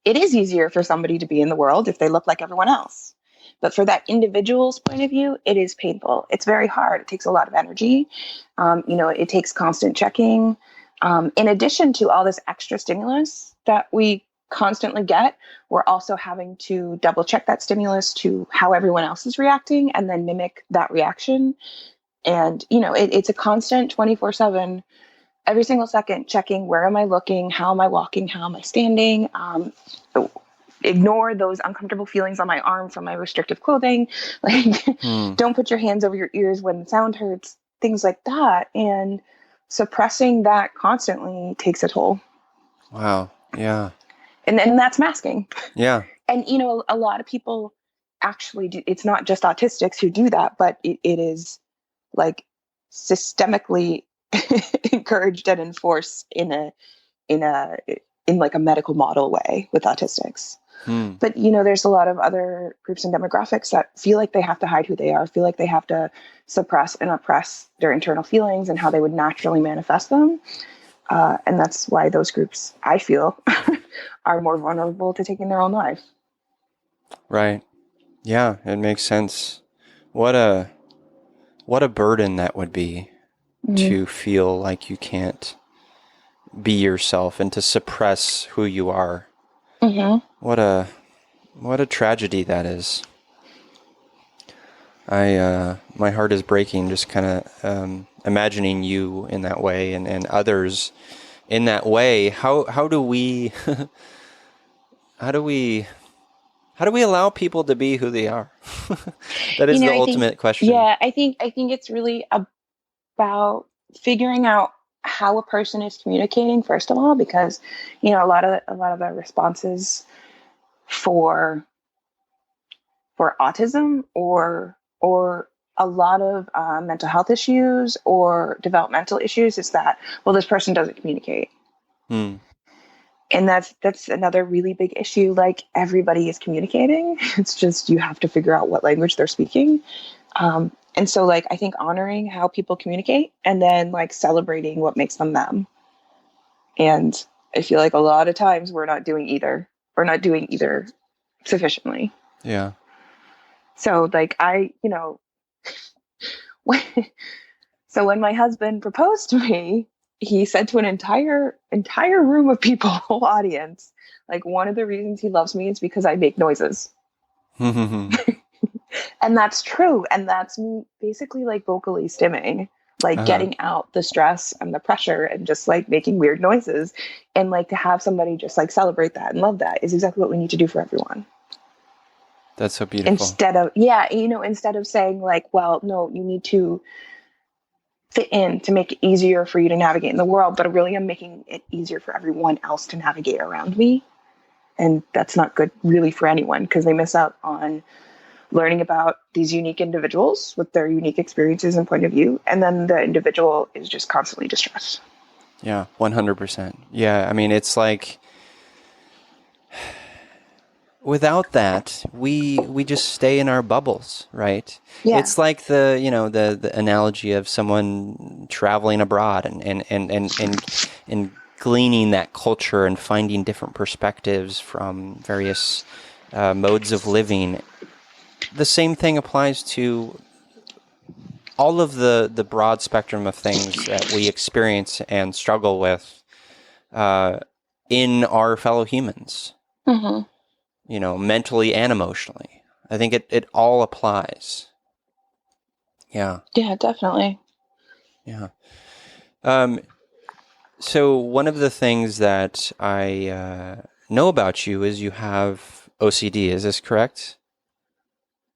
Speaker 4: it is easier for somebody to be in the world if they look like everyone else. But for that individual's point of view, it is painful. It's very hard. It takes a lot of energy. It takes constant checking. In addition to all this extra stimulus that we constantly get, we're also having to double check that stimulus to how everyone else is reacting and then mimic that reaction. And, it's a constant 24/7, every single second checking, where am I looking? How am I walking? How am I standing? Ignore those uncomfortable feelings on my arm from my restrictive clothing. Like, don't put your hands over your ears when the sound hurts, things like that. And suppressing that constantly takes a toll.
Speaker 2: Wow. Yeah.
Speaker 4: And then that's masking.
Speaker 2: Yeah.
Speaker 4: And, a lot of people actually do. It's not just autistics who do that, but it is like systemically encouraged and enforced in like a medical model way with autistics. But, there's a lot of other groups and demographics that feel like they have to hide who they are, feel like they have to suppress and oppress their internal feelings and how they would naturally manifest them. And that's why those groups, I feel, are more vulnerable to taking their own life.
Speaker 2: Right. Yeah, it makes sense. What a burden that would be to feel like you can't be yourself and to suppress who you are. What a tragedy that is. My heart is breaking just kind of imagining you in that way and others in that way. How do we allow people to be who they are? That is the ultimate question.
Speaker 4: Yeah, I think it's really about figuring out how a person is communicating, first of all, because a lot of the responses for autism or a lot of mental health issues or developmental issues is that, well, this person doesn't communicate. And that's another really big issue. Like, everybody is communicating. It's just, you have to figure out what language they're speaking. And so, like, I think honoring how people communicate and then, like, celebrating what makes them them. And I feel like a lot of times we're not doing either. We're not doing either sufficiently.
Speaker 2: Yeah.
Speaker 4: So, like, so when my husband proposed to me, he said to an entire room of people, whole audience, like, one of the reasons he loves me is because I make noises. And that's true. And that's me basically, like, vocally stimming, like getting out the stress and the pressure and just, like, making weird noises. And, like, to have somebody just, like, celebrate that and love that is exactly what we need to do for everyone.
Speaker 2: That's so beautiful.
Speaker 4: Instead of saying, like, well, no, you need to fit in to make it easier for you to navigate in the world, but really I'm making it easier for everyone else to navigate around me. And that's not good really for anyone, because they miss out on learning about these unique individuals with their unique experiences and point of view. And then the individual is just constantly distressed.
Speaker 2: Yeah, 100%. Yeah, I mean, it's like without that, we just stay in our bubbles, right?
Speaker 4: Yeah.
Speaker 2: It's like the analogy of someone traveling abroad and gleaning that culture and finding different perspectives from various modes of living. The same thing applies to all of the broad spectrum of things that we experience and struggle with in our fellow humans, mentally and emotionally. I think it all applies. Yeah.
Speaker 4: Yeah, definitely.
Speaker 2: Yeah. So one of the things that I know about you is you have OCD. Is this correct?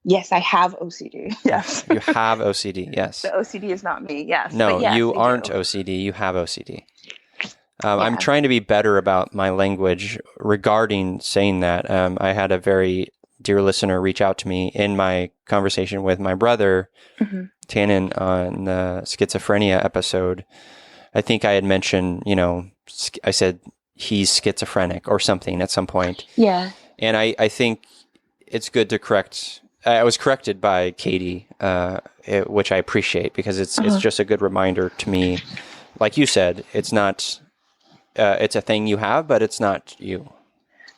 Speaker 4: Yes, I have OCD. Yes.
Speaker 2: You have OCD, yes.
Speaker 4: The OCD is not me, yes.
Speaker 2: No,
Speaker 4: yes,
Speaker 2: you
Speaker 4: I
Speaker 2: aren't
Speaker 4: do.
Speaker 2: OCD. You have OCD.
Speaker 4: Yeah.
Speaker 2: I'm trying to be better about my language regarding saying that. I had a very dear listener reach out to me in my conversation with my brother, Tannen, on the schizophrenia episode. I think I had mentioned, I said he's schizophrenic or something at some point.
Speaker 4: Yeah.
Speaker 2: And I think it's good to correct. I was corrected by Katie, which I appreciate because it's just a good reminder to me. Like you said, it's not. It's a thing you have, but it's not you.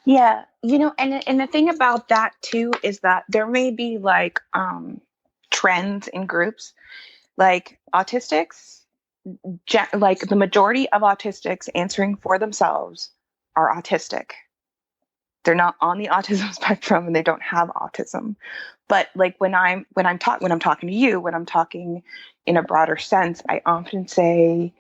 Speaker 4: Yeah, and the thing about that too is that there may be like trends in groups, like autistics. Like the majority of autistics answering for themselves are autistic. They're not on the autism spectrum and they don't have autism. But like when I'm talking to you, when I'm talking in a broader sense, I often say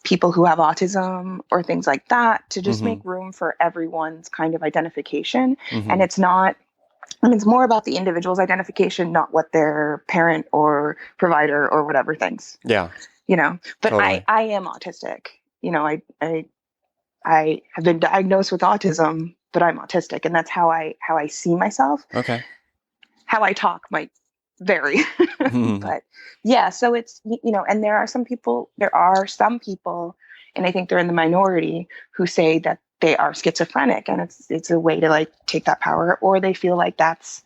Speaker 4: people who have autism or things like that to just make room for everyone's kind of identification. And it's more about the individual's identification, not what their parent or provider or whatever thinks.
Speaker 2: Yeah.
Speaker 4: But totally. I am autistic. I have been diagnosed with autism, but I'm autistic, and that's how I see myself.
Speaker 2: Okay.
Speaker 4: How I talk might vary, but yeah. So it's and there are some people, and I think they're in the minority who say that they are schizophrenic, and it's a way to like take that power, or they feel like that's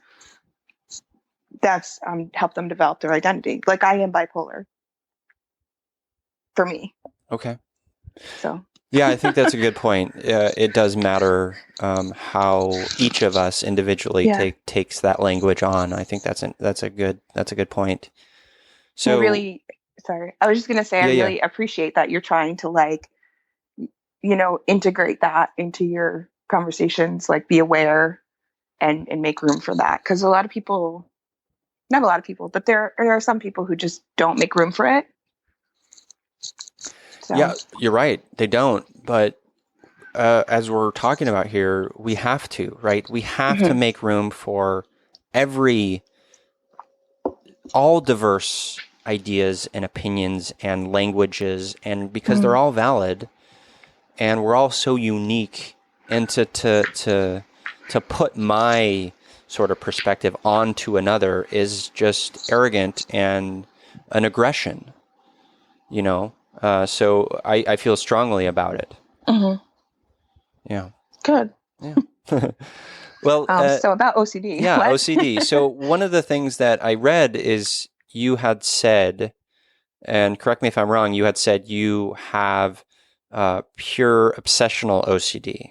Speaker 4: helped them develop their identity. Like I am bipolar. For me.
Speaker 2: Okay.
Speaker 4: So.
Speaker 2: Yeah, I think that's a good point. It does matter how each of us individually takes that language on. I think that's a good point. So
Speaker 4: I was just gonna say I really appreciate that you're trying to like, integrate that into your conversations, like be aware and make room for that, because not a lot of people, but there are some people who just don't make room for it. So.
Speaker 2: Yeah, you're right. They don't. But as we're talking about here, we have to, right? We have to make room for all diverse ideas and opinions and languages, and because they're all valid, and we're all so unique, and to put my sort of perspective onto another is just arrogant and an aggression, So I feel strongly about it. Yeah.
Speaker 4: Good.
Speaker 2: Yeah. Well,
Speaker 4: so about OCD.
Speaker 2: Yeah, OCD. So one of the things that I read is you had said, and correct me if I'm wrong, you had said you have pure obsessional OCD.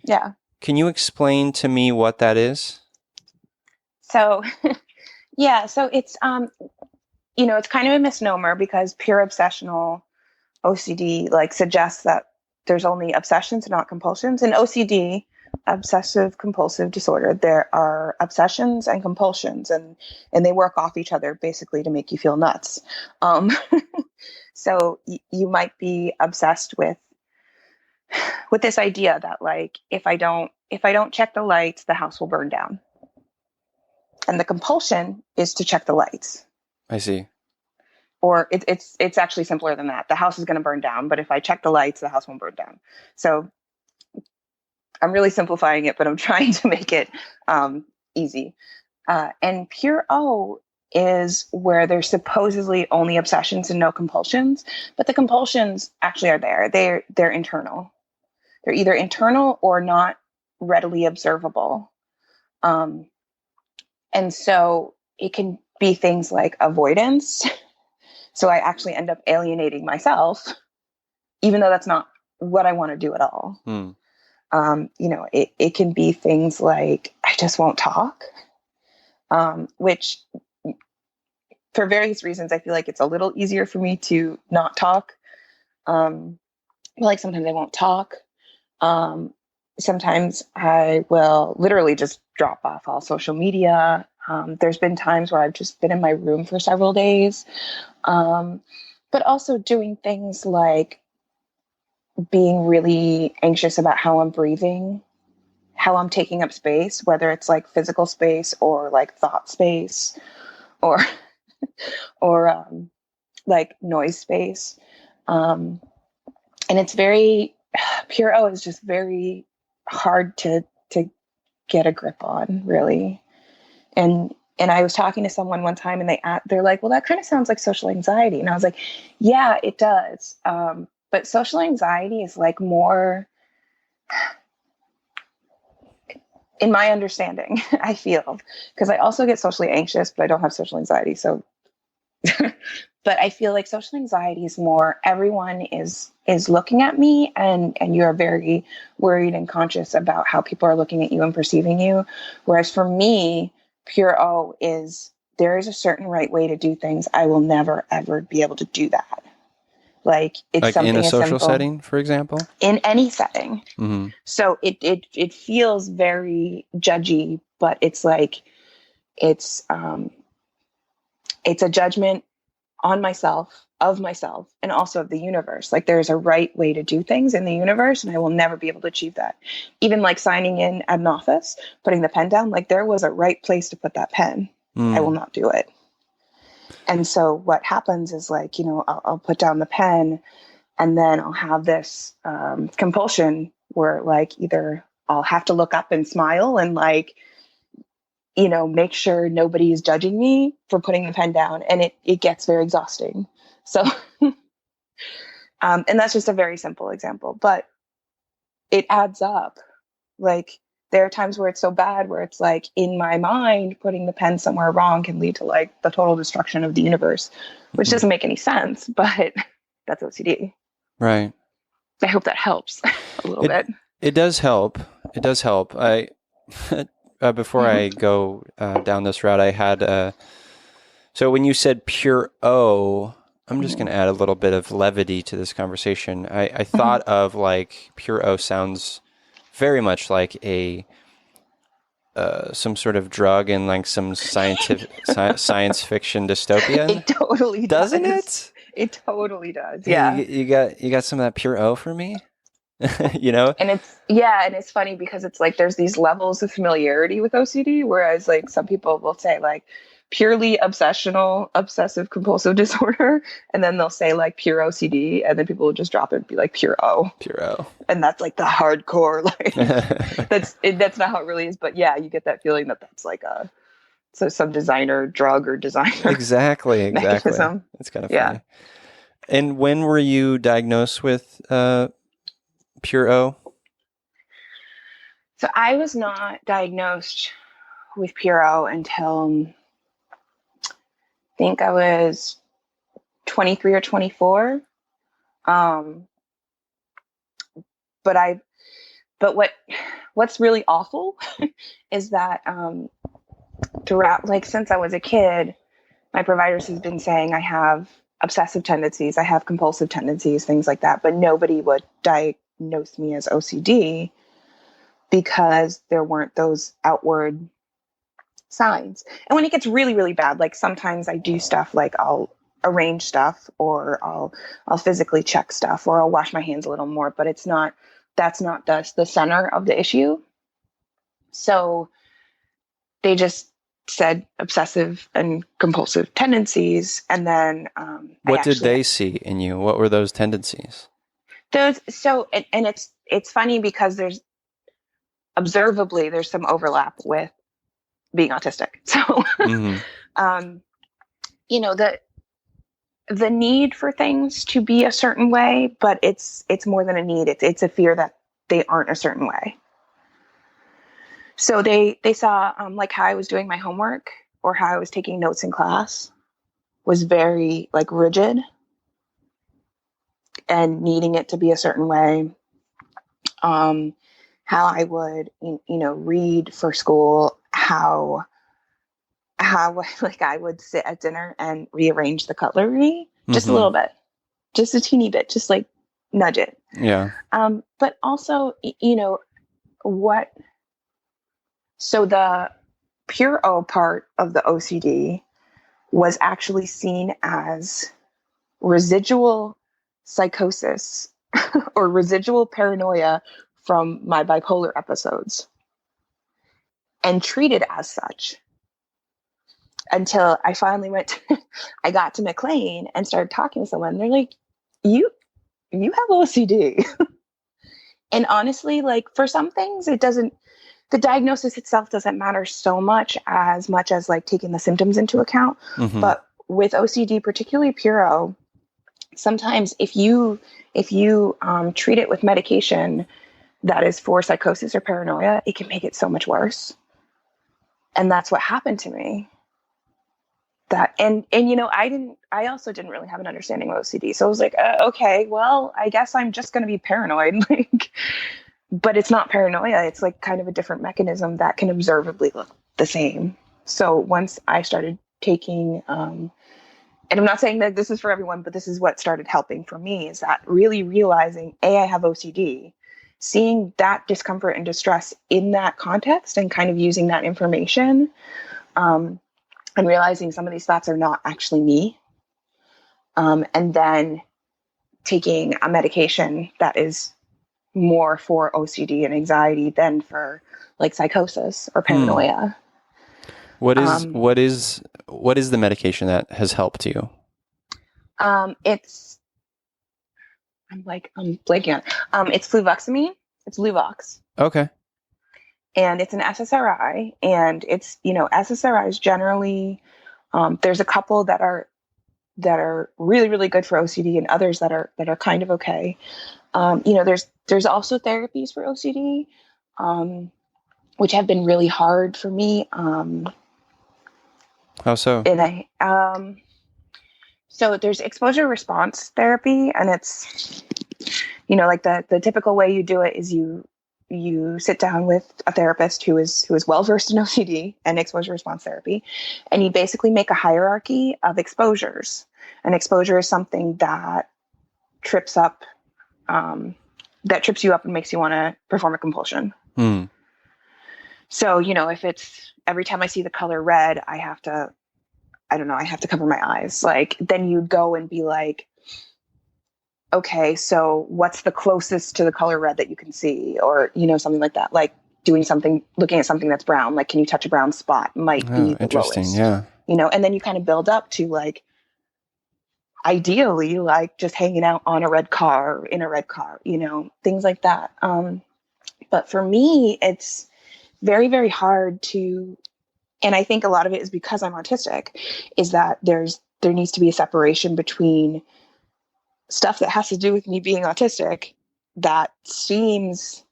Speaker 4: Yeah.
Speaker 2: Can you explain to me what that is?
Speaker 4: So, so it's it's kind of a misnomer because pure obsessional OCD like suggests that there's only obsessions, not compulsions. In OCD, obsessive compulsive disorder, there are obsessions and compulsions, and they work off each other basically to make you feel nuts. So you might be obsessed with this idea that like if I don't check the lights, the house will burn down, and the compulsion is to check the lights.
Speaker 2: I see.
Speaker 4: Or it's actually simpler than that. The house is going to burn down, but if I check the lights, the house won't burn down. So I'm really simplifying it, but I'm trying to make it easy. And pure O is where there's supposedly only obsessions and no compulsions, but the compulsions actually are there. They're internal. They're either internal or not readily observable. And so it can be things like avoidance. So I actually end up alienating myself, even though that's not what I want to do at all. It can be things like I just won't talk, which for various reasons, I feel like it's a little easier for me to not talk. Like sometimes I won't talk. Sometimes I will literally just drop off all social media. There's been times where I've just been in my room for several days. But also doing things like being really anxious about how I'm breathing, how I'm taking up space, whether it's like physical space or like thought space or like noise space. And it's very, pure O is just very hard to get a grip on, really. And I was talking to someone one time and they're like, well, that kind of sounds like social anxiety. And I was like, yeah, it does. But social anxiety is like more, in my understanding, I feel, because I also get socially anxious, but I don't have social anxiety. So, but I feel like social anxiety is more, everyone is looking at me and you're very worried and conscious about how people are looking at you and perceiving you. Whereas for me, pure O is, there is a certain right way to do things. I will never, ever be able to do that. Like it's
Speaker 2: like
Speaker 4: something
Speaker 2: in a social
Speaker 4: simple,
Speaker 2: setting, for example,
Speaker 4: in any setting.
Speaker 2: Mm-hmm.
Speaker 4: So it feels very judgy, but it's like, it's a judgment on myself, of myself, and also of the universe. Like there's a right way to do things in the universe, and I will never be able to achieve that. Even like signing in at an office, putting the pen down, like there was a right place to put that pen. I will not do it. And so what happens is like, I'll put down the pen and then I'll have this compulsion where like either I'll have to look up and smile and like, make sure nobody is judging me for putting the pen down. And it gets very exhausting. So, and that's just a very simple example, but it adds up. Like there are times where it's so bad, where it's like in my mind, putting the pen somewhere wrong can lead to like the total destruction of the universe, which doesn't make any sense, but that's OCD.
Speaker 2: Right.
Speaker 4: I hope that helps a little bit.
Speaker 2: It does help. It does help. Before I go down this route, I had, so when you said pure O, I'm just going to add a little bit of levity to this conversation. I thought of like pure O sounds very much like some sort of drug in like some science fiction dystopian.
Speaker 4: It totally does.
Speaker 2: Doesn't it?
Speaker 4: It totally does. Yeah.
Speaker 2: You got some of that pure O for me?
Speaker 4: And it's funny because it's like there's these levels of familiarity with OCD, whereas like some people will say like purely obsessive compulsive disorder, and then they'll say like pure OCD, and then people will just drop it and be like pure O, and that's like the hardcore like that's not how it really is, but yeah, you get that feeling that that's like some designer drug or designer
Speaker 2: exactly
Speaker 4: mechanism.
Speaker 2: It's kind of funny. And when were you diagnosed with pure O?
Speaker 4: So I was not diagnosed with pure O until I think I was 23 or 24. But what's really awful is that throughout, like since I was a kid, my providers have been saying I have obsessive tendencies, I have compulsive tendencies, things like that, but nobody would diagnose me as OCD because there weren't those outward signs. And when it gets really, really bad, like sometimes I do stuff like I'll arrange stuff, or I'll physically check stuff, or I'll wash my hands a little more, but that's not the center of the issue. So they just said obsessive and compulsive tendencies. And then
Speaker 2: what did they see in you? What were those tendencies?
Speaker 4: It's funny because there's observably some overlap with being autistic. So, you know, the need for things to be a certain way, but it's more than a need. It's a fear that they aren't a certain way. So they saw like how I was doing my homework or how I was taking notes in class was very like rigid and needing it to be a certain way. How I would, you know, read for school, how like I would sit at dinner and rearrange the cutlery just a little bit, just a teeny bit, just like nudge it.
Speaker 2: Yeah.
Speaker 4: But also, you know, so the pure O part of the OCD was actually seen as residual psychosis or residual paranoia from my bipolar episodes and treated as such until I finally I got to McLean and started talking to someone. And they're like, you have OCD. And honestly, like for some things, the diagnosis itself doesn't matter so much as like taking the symptoms into account. But with OCD, particularly pure O, sometimes if you treat it with medication that is for psychosis or paranoia, it can make it so much worse. And that's what happened to me. And you know, I also didn't really have an understanding of OCD. So I was like, okay, well, I guess I'm just going to be paranoid. Like, but it's not paranoia. It's like kind of a different mechanism that can observably look the same. So once I started taking, and I'm not saying that this is for everyone, but this is what started helping for me, is that really realizing, I have OCD, seeing that discomfort and distress in that context and kind of using that information, and realizing some of these thoughts are not actually me. And then taking a medication that is more for OCD and anxiety than for like psychosis or paranoia.
Speaker 2: What is the medication that has helped you?
Speaker 4: It's I'm blanking on. It's fluvoxamine. It's Luvox.
Speaker 2: Okay.
Speaker 4: And it's an SSRI, and it's, you know, SSRIs generally, there's a couple that are really, really good for OCD and others that are kind of okay. You know, there's also therapies for OCD, which have been really hard for me.
Speaker 2: How so?
Speaker 4: And so there's exposure response therapy, and it's, you know, like the typical way you do it is you sit down with a therapist who is well versed in OCD and exposure response therapy, and you basically make a hierarchy of exposures. An exposure is something that trips you up and makes you want to perform a compulsion. So, you know, if it's every time I see the color red, I have to cover my eyes. Like, then you'd go and be like, okay, so what's the closest to the color red that you can see? Or, you know, something like that. Like looking at something that's brown, like, can you touch a brown spot? Might be the
Speaker 2: interesting.
Speaker 4: lowest.
Speaker 2: Yeah.
Speaker 4: You know, and then you kind of build up to like, ideally, like just hanging out on a red car, in a red car, you know, things like that. But for me, it's very, very hard to, and I think a lot of it is because I'm autistic, is that there needs to be a separation between stuff that has to do with me being autistic that seems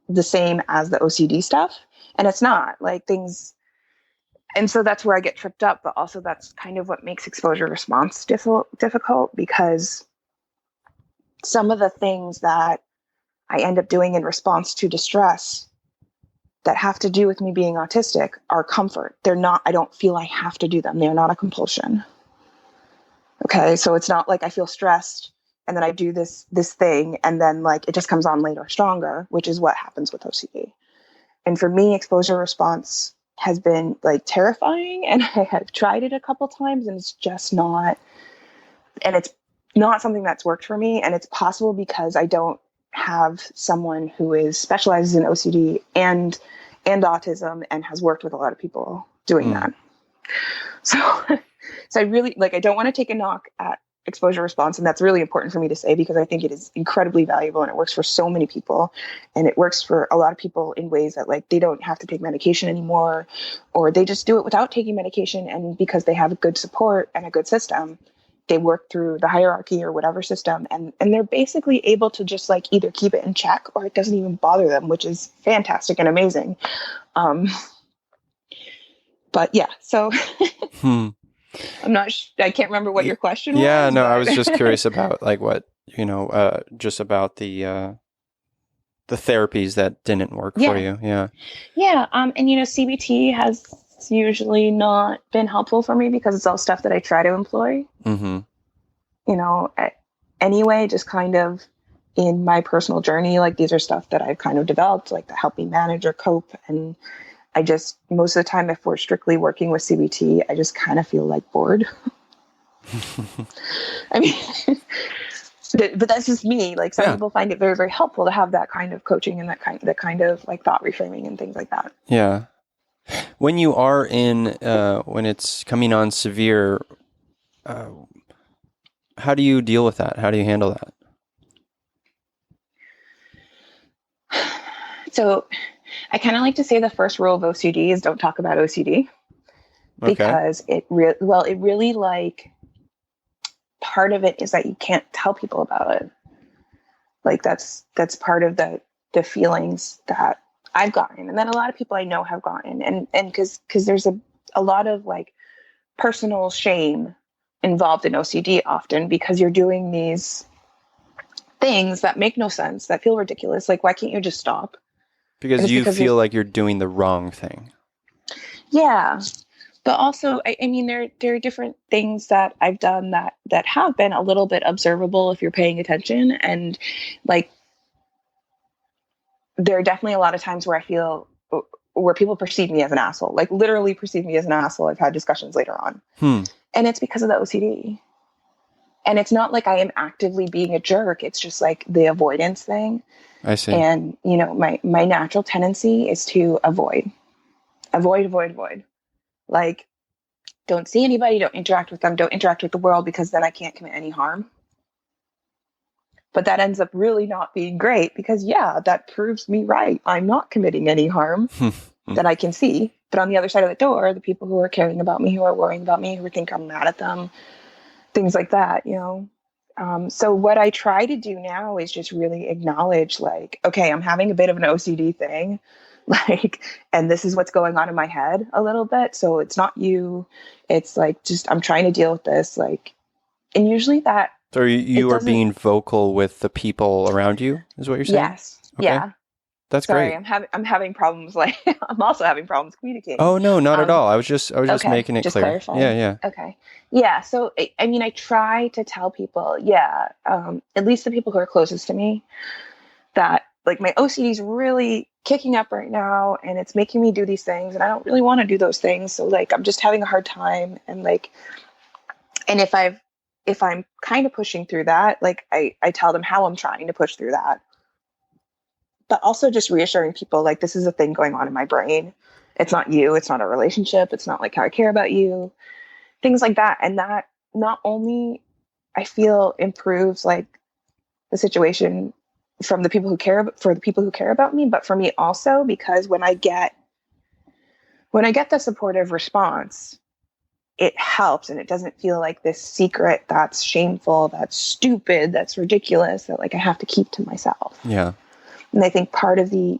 Speaker 4: the same as the OCD stuff. And it's not, like, things. And so that's where I get tripped up, but also that's kind of what makes exposure response difficult, because some of the things that I end up doing in response to distress that have to do with me being autistic are comfort. They're not, I don't feel I have to do them. They're not a compulsion. Okay. So it's not like I feel stressed and then I do this thing and then like it just comes on later stronger, which is what happens with OCD. And for me, exposure response has been like terrifying, and I have tried it a couple times and it's just not, and it's not something that's worked for me. And it's possible because I don't have someone who specializes in OCD and autism and has worked with a lot of people doing that. So I really, like, I don't want to take a knock at exposure response. And that's really important for me to say, because I think it is incredibly valuable and it works for so many people. And it works for a lot of people in ways that like they don't have to take medication anymore, or they just do it without taking medication. And because they have a good support and a good system, they work through the hierarchy or whatever system. And they're basically able to just like either keep it in check or it doesn't even bother them, which is fantastic and amazing. But yeah, so I'm not, I can't remember what your question was.
Speaker 2: Yeah, no,
Speaker 4: but...
Speaker 2: I was just curious about like what, just about the therapies that didn't work for you. Yeah.
Speaker 4: Yeah. And, CBT has usually not been helpful for me because it's all stuff that I try to employ, anyway, just kind of in my personal journey. Like these are stuff that I've kind of developed, like to help me manage or cope. And I just, most of the time, if we're strictly working with CBT, I just kind of feel like bored. I mean, but that's just me. Like some people find it very, very helpful to have that kind of coaching and that kind of like thought reframing and things like that.
Speaker 2: Yeah. When you are in, when it's coming on severe, how do you deal with that? How do you handle that?
Speaker 4: So I kind of like to say the first rule of OCD is don't talk about OCD, because it really like part of it is that you can't tell people about it. Like that's part of the feelings that I've gotten, and then a lot of people I know have gotten, and because there's a lot of like personal shame involved in OCD often, because you're doing these things that make no sense, that feel ridiculous. Like, why can't you just stop?
Speaker 2: Because you feel like you're doing the wrong thing. Yeah.
Speaker 4: But also, I mean, there are different things that I've done that have been a little bit observable if you're paying attention. And like, there are definitely a lot of times where I feel where people perceive me as an asshole, like literally perceive me as an asshole. I've had discussions later on. And it's because of the OCD. And it's not like I am actively being a jerk. It's just like the avoidance thing.
Speaker 2: I see.
Speaker 4: And, my natural tendency is to avoid. Like, don't see anybody, don't interact with them, don't interact with the world, because then I can't commit any harm. But that ends up really not being great, because that proves me right. I'm not committing any harm that I can see. But on the other side of the door, the people who are caring about me, who are worrying about me, who think I'm mad at them, things like that, So what I try to do now is just really acknowledge, like, okay, I'm having a bit of an OCD thing, like, and this is what's going on in my head a little bit. So it's not you. It's like, just, I'm trying to deal with this. Like, and usually that.
Speaker 2: So you are being vocal with the people around you, is what you're saying?
Speaker 4: Yes. Okay. Yeah.
Speaker 2: That's
Speaker 4: great.
Speaker 2: I'm
Speaker 4: having problems. Like, I'm also having problems communicating.
Speaker 2: Oh no, not at all. I was just making it clear.
Speaker 4: Clarifying.
Speaker 2: Yeah.
Speaker 4: Okay. Yeah. So I mean, I try to tell people, at least the people who are closest to me, that like my OCD is really kicking up right now, and it's making me do these things, and I don't really want to do those things. So like, I'm just having a hard time, and like, and if I'm kind of pushing through that, like I tell them how I'm trying to push through that. But also just reassuring people, like, this is a thing going on in my brain. It's not you. It's not a relationship. It's not like how I care about you. Things like that. And that not only I feel improves like the situation from the people who care about me, but for me also, because when I get the supportive response, it helps, and it doesn't feel like this secret that's shameful, that's stupid, that's ridiculous, that like I have to keep to myself.
Speaker 2: Yeah.
Speaker 4: And I think part of the,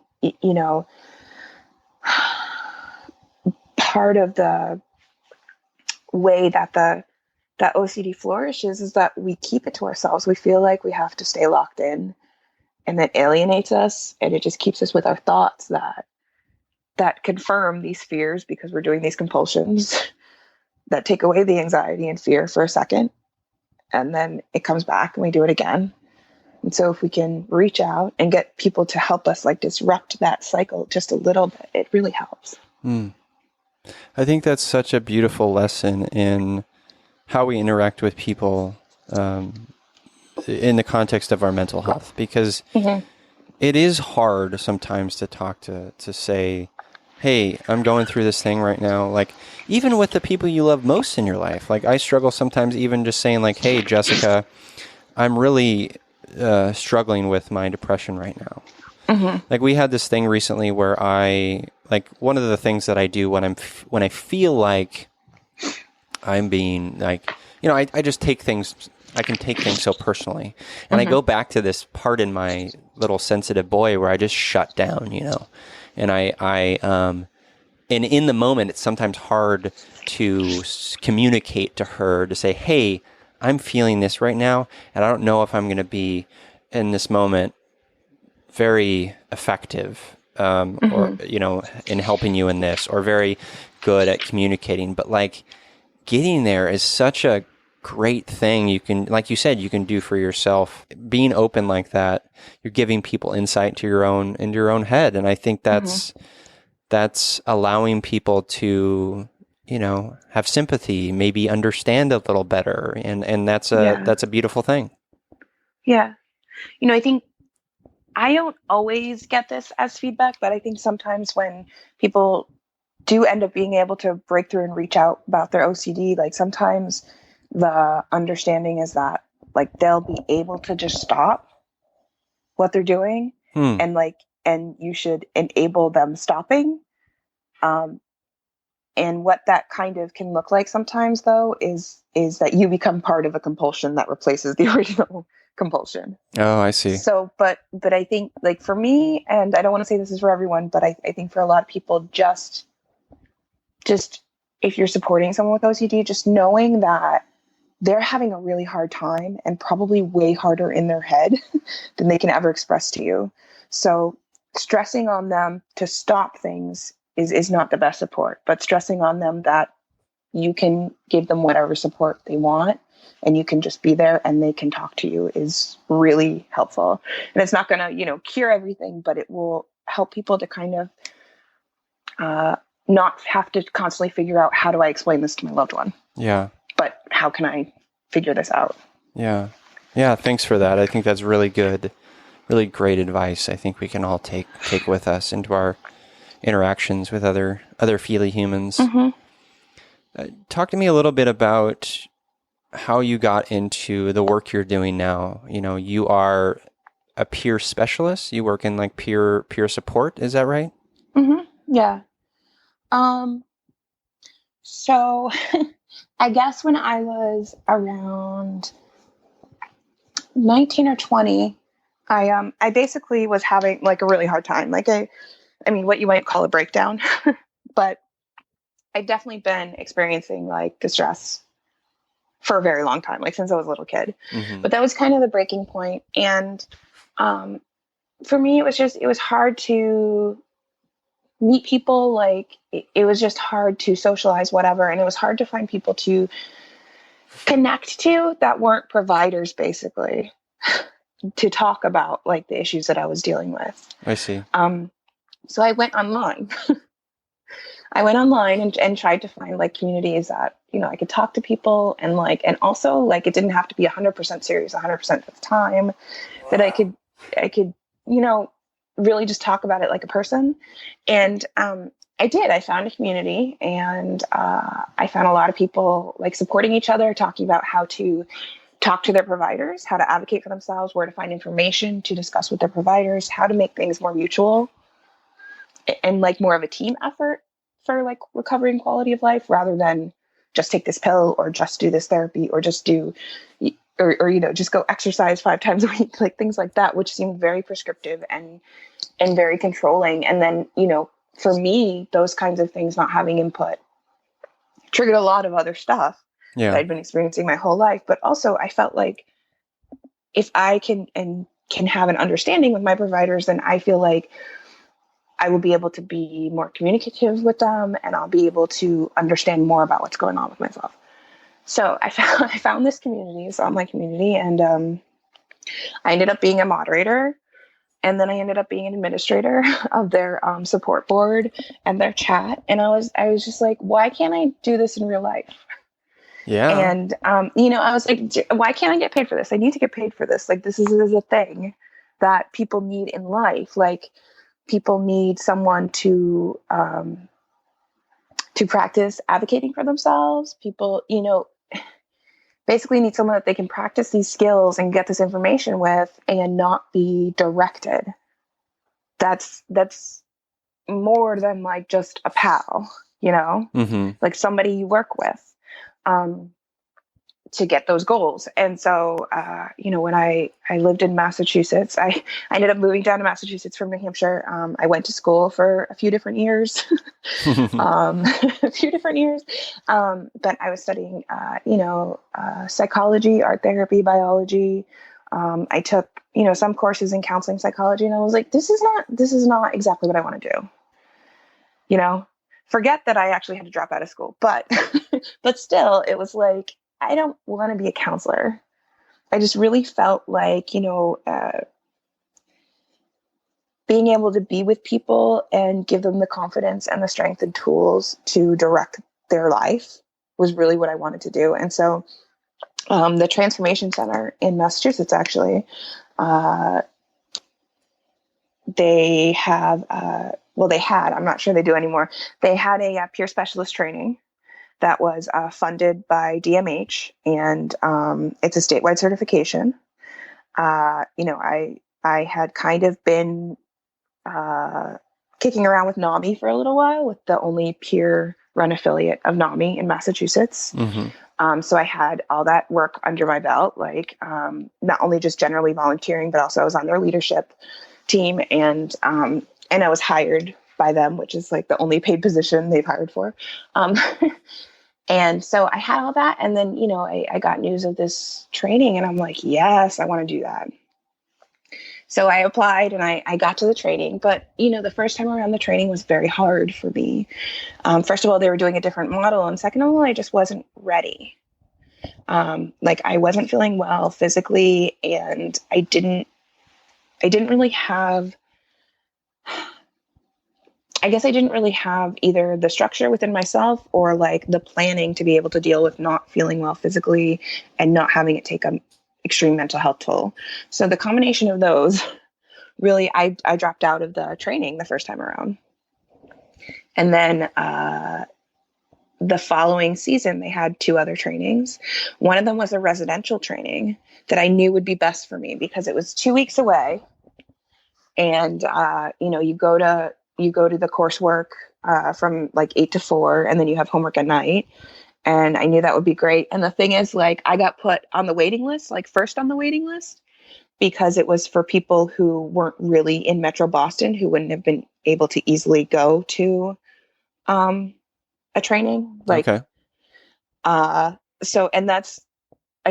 Speaker 4: part of the way that that OCD flourishes is that we keep it to ourselves. We feel like we have to stay locked in, and that alienates us, and it just keeps us with our thoughts that confirm these fears, because we're doing these compulsions that take away the anxiety and fear for a second, and then it comes back and we do it again. And so if we can reach out and get people to help us like disrupt that cycle just a little bit, it really helps.
Speaker 2: I think that's such a beautiful lesson in how we interact with people in the context of our mental health, because it is hard sometimes to talk to say, hey, I'm going through this thing right now. Like, even with the people you love most in your life. Like, I struggle sometimes even just saying like, hey, Jessica, I'm really struggling with my depression right now. Mm-hmm. Like, we had this thing recently where one of the things that I do when I feel like I'm being like, I just I can take things so personally. And I go back to this part in my little sensitive boy where I just shut down, and and in the moment, it's sometimes hard to communicate to her to say, hey, I'm feeling this right now, and I don't know if I'm going to be in this moment very effective, or, in helping you in this, or very good at communicating. But like, getting there is such a great thing you can, like you said, you can do for yourself. Being open like that, you're giving people insight into your own head. And I think that's allowing people to, have sympathy, maybe understand a little better. And that's a beautiful thing.
Speaker 4: Yeah. I think I don't always get this as feedback, but I think sometimes when people do end up being able to break through and reach out about their OCD, like sometimes the understanding is that like they'll be able to just stop what they're doing and you should enable them stopping. And what that kind of can look like sometimes though is that you become part of a compulsion that replaces the original compulsion.
Speaker 2: Oh, I see.
Speaker 4: So, but I think like for me, and I don't want to say this is for everyone, but I think for a lot of people, just if you're supporting someone with OCD, just knowing that they're having a really hard time and probably way harder in their head than they can ever express to you. So stressing on them to stop things is not the best support, but stressing on them that you can give them whatever support they want and you can just be there and they can talk to you is really helpful. And it's not going to, cure everything, but it will help people to kind of not have to constantly figure out, how do I explain this to my loved one?
Speaker 2: Yeah.
Speaker 4: But how can I figure this out?
Speaker 2: Yeah. Yeah. Thanks for that. I think that's really good, really great advice. I think we can all take with us into our interactions with other feely humans. Mm-hmm. Talk to me a little bit about how you got into the work you're doing now. You are a peer specialist. You work in like peer support. Is that right?
Speaker 4: Mm-hmm. Yeah. So I guess when I was around 19 or 20, I basically was having like a really hard time. Like I mean, what you might call a breakdown, but I've definitely been experiencing like distress for a very long time, like since I was a little kid. Mm-hmm. But that was kind of the breaking point. And for me, it was hard to meet people. Like it was just hard to socialize, whatever. And it was hard to find people to connect to that weren't providers, basically, to talk about like the issues that I was dealing with.
Speaker 2: I see.
Speaker 4: So I went online. And tried to find like communities that, I could talk to people and also like it didn't have to be 100% serious 100% of the time, that I could, really just talk about it like a person. And I did. I found a community and I found a lot of people like supporting each other, talking about how to talk to their providers, how to advocate for themselves, where to find information to discuss with their providers, how to make things more mutual and like more of a team effort for like recovering quality of life, rather than just take this pill or just do this therapy or just do, or just go exercise 5 times a week, like things like that, which seemed very prescriptive and very controlling. And then, for me, those kinds of things, not having input, triggered a lot of other stuff that I'd been experiencing my whole life. But also I felt like if I can have an understanding with my providers, then I feel like I will be able to be more communicative with them and I'll be able to understand more about what's going on with myself. So I found this community, this online community, and I ended up being a moderator. And then I ended up being an administrator of their support board and their chat. And I was just like, why can't I do this in real life?
Speaker 2: Yeah.
Speaker 4: And, I was like, why can't I get paid for this? I need to get paid for this. Like, this is a thing that people need in life. Like, people need someone to practice advocating for themselves. People, basically need someone that they can practice these skills and get this information with and not be directed. That's more than like just a pal, like somebody you work with to get those goals. And so, when I lived in Massachusetts, I ended up moving down to Massachusetts from New Hampshire. I went to school for a few different years, but I was studying, psychology, art therapy, biology. I took, some courses in counseling psychology, and I was like, this is not exactly what I want to do. Forget that I actually had to drop out of school, but, but still it was like, I don't want to be a counselor. I just really felt like, being able to be with people and give them the confidence and the strength and tools to direct their life was really what I wanted to do. And so the Transformation Center in Massachusetts, actually, they have, they had, I'm not sure they do anymore. They had a peer specialist training that was funded by DMH, and it's a statewide certification. I had kind of been kicking around with NAMI for a little while, with the only peer-run affiliate of NAMI in Massachusetts. Mm-hmm. So I had all that work under my belt, like not only just generally volunteering, but also I was on their leadership team, and I was hired by them, which is like the only paid position they've hired for. And so I had all that. And then, I got news of this training, and I'm like, yes, I want to do that. So I applied, and I got to the training. But, the first time around, the training was very hard for me. First of all, they were doing a different model. And second of all, I just wasn't ready. I wasn't feeling well physically, and I didn't really have, I guess I didn't really have either the structure within myself or like the planning to be able to deal with not feeling well physically and not having it take an extreme mental health toll. So the combination of those, really, I dropped out of the training the first time around. And then the following season, they had 2 other trainings. One of them was a residential training that I knew would be best for me because it was 2 weeks away. And, you go to the coursework from like 8 to 4, and then you have homework at night. And I knew that would be great. And the thing is, like, I got put on the waiting list, like first on the waiting list, because it was for people who weren't really in Metro Boston, who wouldn't have been able to easily go to a training. Like, okay. I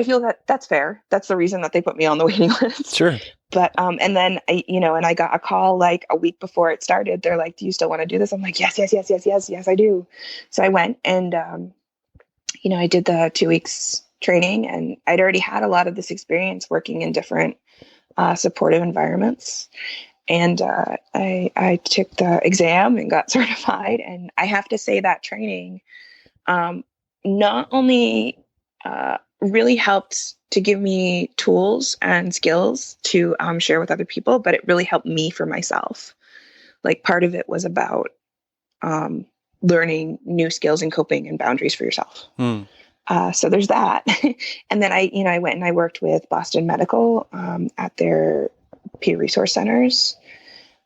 Speaker 4: feel that that's fair. That's the reason that they put me on the waiting list. Sure. But, and then I got a call like a week before it started. They're like, do you still want to do this? I'm like, yes, I do. So I went, and, I did the 2 weeks training, and I'd already had a lot of this experience working in different, supportive environments. And, I took the exam and got certified. And I have to say that training, not only, really helped to give me tools and skills to share with other people, but it really helped me for myself. Like, part of it was about learning new skills and coping and boundaries for yourself. So there's that. And then I went and I worked with Boston Medical at their peer resource centers.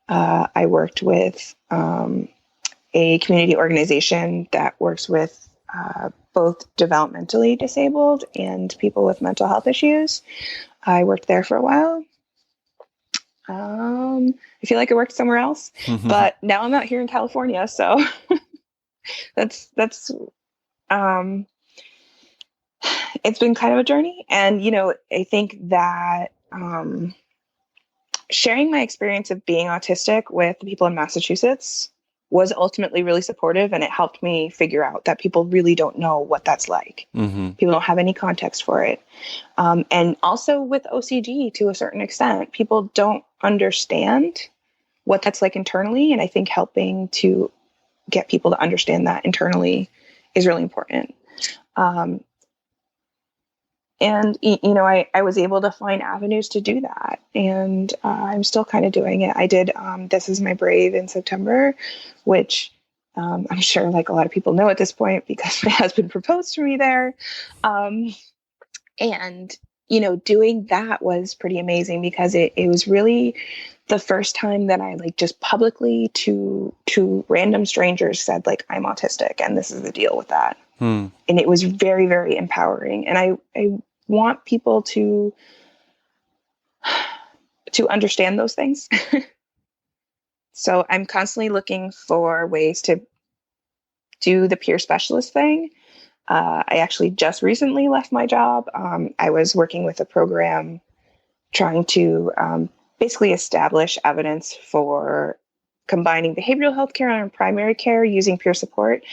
Speaker 4: I worked with a community organization that works with both developmentally disabled and people with mental health issues. I worked there for a while. I feel like I worked somewhere else, but now I'm out here in California. So that's it's been kind of a journey. And, I think that sharing my experience of being autistic with the people in Massachusetts was ultimately really supportive, and it helped me figure out that people really don't know what that's like. People don't have any context for it. And also with OCD, to a certain extent, people don't understand what that's like internally. And I think helping to get people to understand that internally is really important. And, I was able to find avenues to do that. And I'm still kind of doing it. I did This Is My Brave in September, which I'm sure like a lot of people know at this point because my husband proposed to me there. And, doing that was pretty amazing because it was really the first time that I like just publicly to random strangers said like, I'm autistic and this is the deal with that. And it was very, very empowering. And I want people to understand those things. So I'm constantly looking for ways to do the peer specialist thing. I actually just recently left my job. I was working with a program trying to basically establish evidence for combining behavioral health care and primary care using peer support.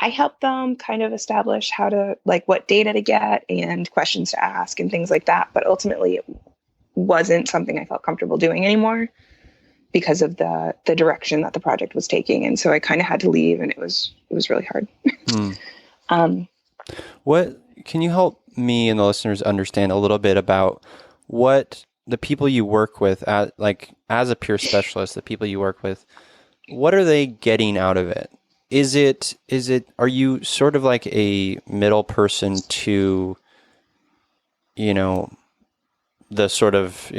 Speaker 4: I helped them kind of establish how to, like, what data to get and questions to ask and things like that. But ultimately, it wasn't something I felt comfortable doing anymore because of the direction that the project was taking. And so I kind of had to leave, and it was really hard.
Speaker 2: What can you help me and the listeners understand a little bit about what the people you work with, as a peer specialist, the people you work with, what are they getting out of it? Are you sort of like a middle person to, the sort of,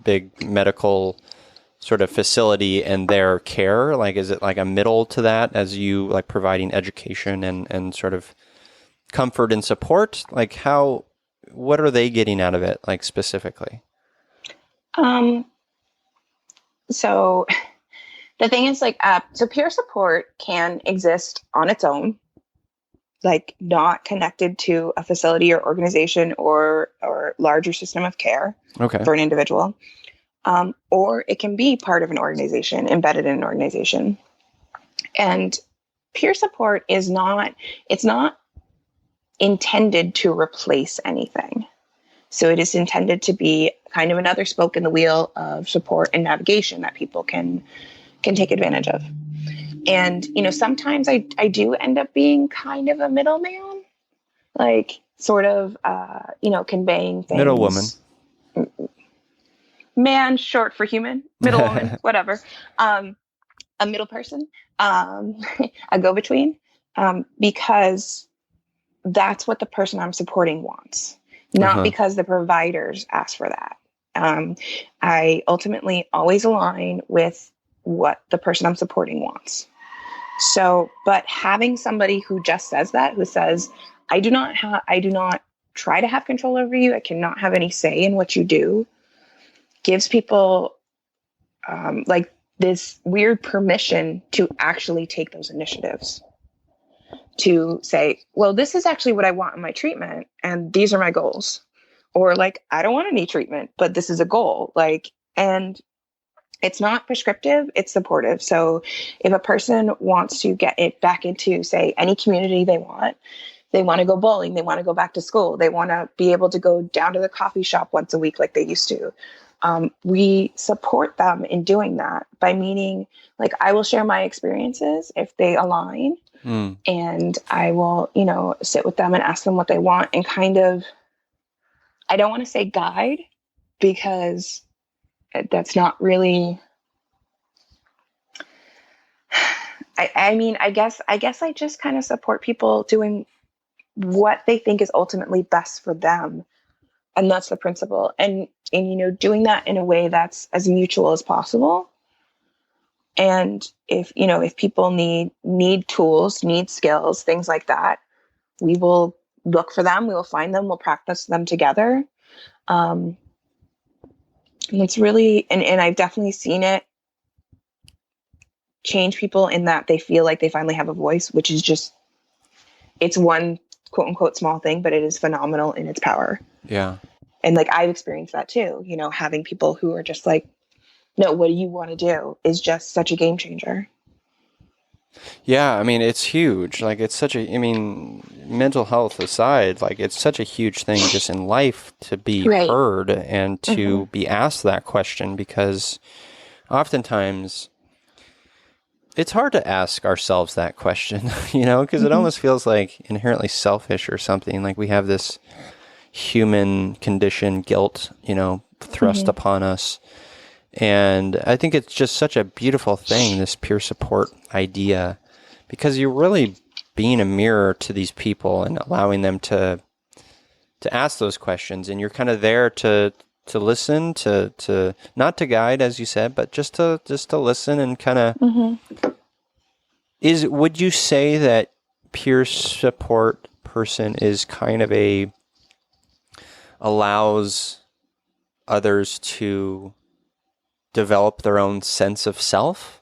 Speaker 2: big medical sort of facility and their care? Like, is it like a middle to that as you like providing education and sort of comfort and support? Like what are they getting out of it, like specifically?
Speaker 4: So the thing is so peer support can exist on its own, like not connected to a facility or organization or larger system of care for an individual. Or it can be part of an organization, embedded in an organization. And peer support it's not intended to replace anything. So it is intended to be kind of another spoke in the wheel of support and navigation that people can take advantage of. And, sometimes I do end up being kind of a middleman, like sort of, conveying things.
Speaker 2: Middle woman.
Speaker 4: Man, short for human, middle woman, whatever. A middle person, a go-between, because that's what the person I'm supporting wants, not because the providers ask for that. I ultimately always align with what the person I'm supporting wants. So, but having somebody who just says that, who says, I do not try to have control over you, I cannot have any say in what you do, gives people like this weird permission to actually take those initiatives, to say, well, this is actually what I want in my treatment, and these are my goals. Or like, I don't want any treatment, but this is a goal. And it's not prescriptive, it's supportive. So if a person wants to get it back into, say, any community they want to go bowling, they want to go back to school, they want to be able to go down to the coffee shop once a week like they used to. We support them in doing that by meaning, like, I will share my experiences if they align, and I will, sit with them and ask them what they want and kind of, I don't want to say guide, because that's not really, I guess I just kind of support people doing what they think is ultimately best for them. And that's the principle. And doing that in a way that's as mutual as possible. And if people need tools, need skills, things like that, we will look for them, we will find them, we'll practice them together. And it's really, and I've definitely seen it change people in that they feel like they finally have a voice, which is just, it's one quote unquote small thing, but it is phenomenal in its power.
Speaker 2: Yeah.
Speaker 4: And like, I've experienced that too, having people who are just like, no, what do you want to do is just such a game changer.
Speaker 2: Yeah. I mean, it's huge. Like, it's such mental health aside, like, it's such a huge thing just in life to be heard and to be asked that question, because oftentimes it's hard to ask ourselves that question, because it almost feels like inherently selfish or something. Like, we have this, human condition, guilt, thrust upon us. And I think it's just such a beautiful thing, this peer support idea, because you're really being a mirror to these people and allowing them to ask those questions. And you're kind of there to listen, to not to guide, as you said, but just to listen and kind of would you say that peer support person is kind of allows others to develop their own sense of self?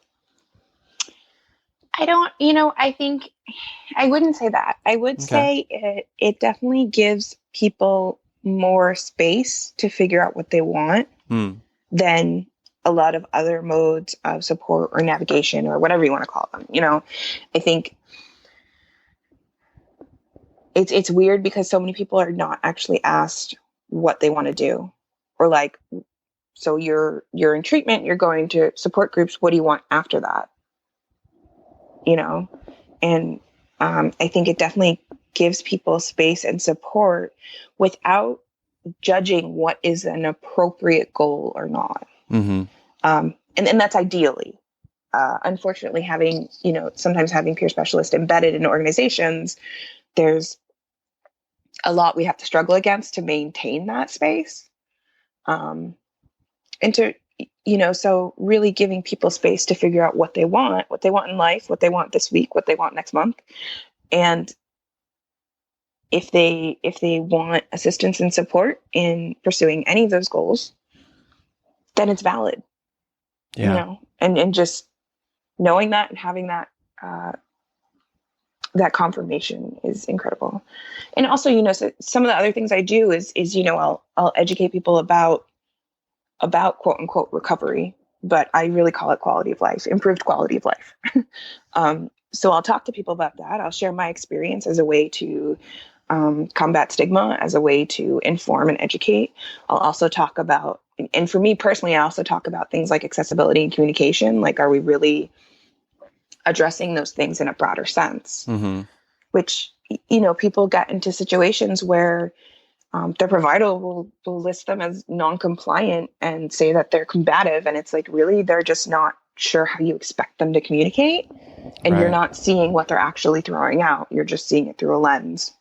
Speaker 4: I think I wouldn't say that. I would say it definitely gives people more space to figure out what they want than a lot of other modes of support or navigation or whatever you want to call them. I think it's weird because so many people are not actually asked what they want to do, or like, so you're in treatment, you're going to support groups. What do you want after that? And I think it definitely gives people space and support without judging what is an appropriate goal or not. And that's ideally. Unfortunately, sometimes having peer specialists embedded in organizations, there's a lot we have to struggle against to maintain that space. And to, so really giving people space to figure out what they want in life, what they want this week, what they want next month. And if they want assistance and support in pursuing any of those goals, then it's valid. And just knowing that and having that, that confirmation is incredible. And also, so some of the other things I do is I'll educate people about quote unquote recovery, but I really call it quality of life, improved quality of life. So I'll talk to people about that. I'll share my experience as a way to combat stigma, as a way to inform and educate. I'll also talk about, and for me personally, I also talk about things like accessibility and communication. Like, are we really addressing those things in a broader sense? Which, people get into situations where their provider will list them as non-compliant and say that they're combative. And it's like, really, they're just not sure how you expect them to communicate. And you're not seeing what they're actually throwing out. You're just seeing it through a lens.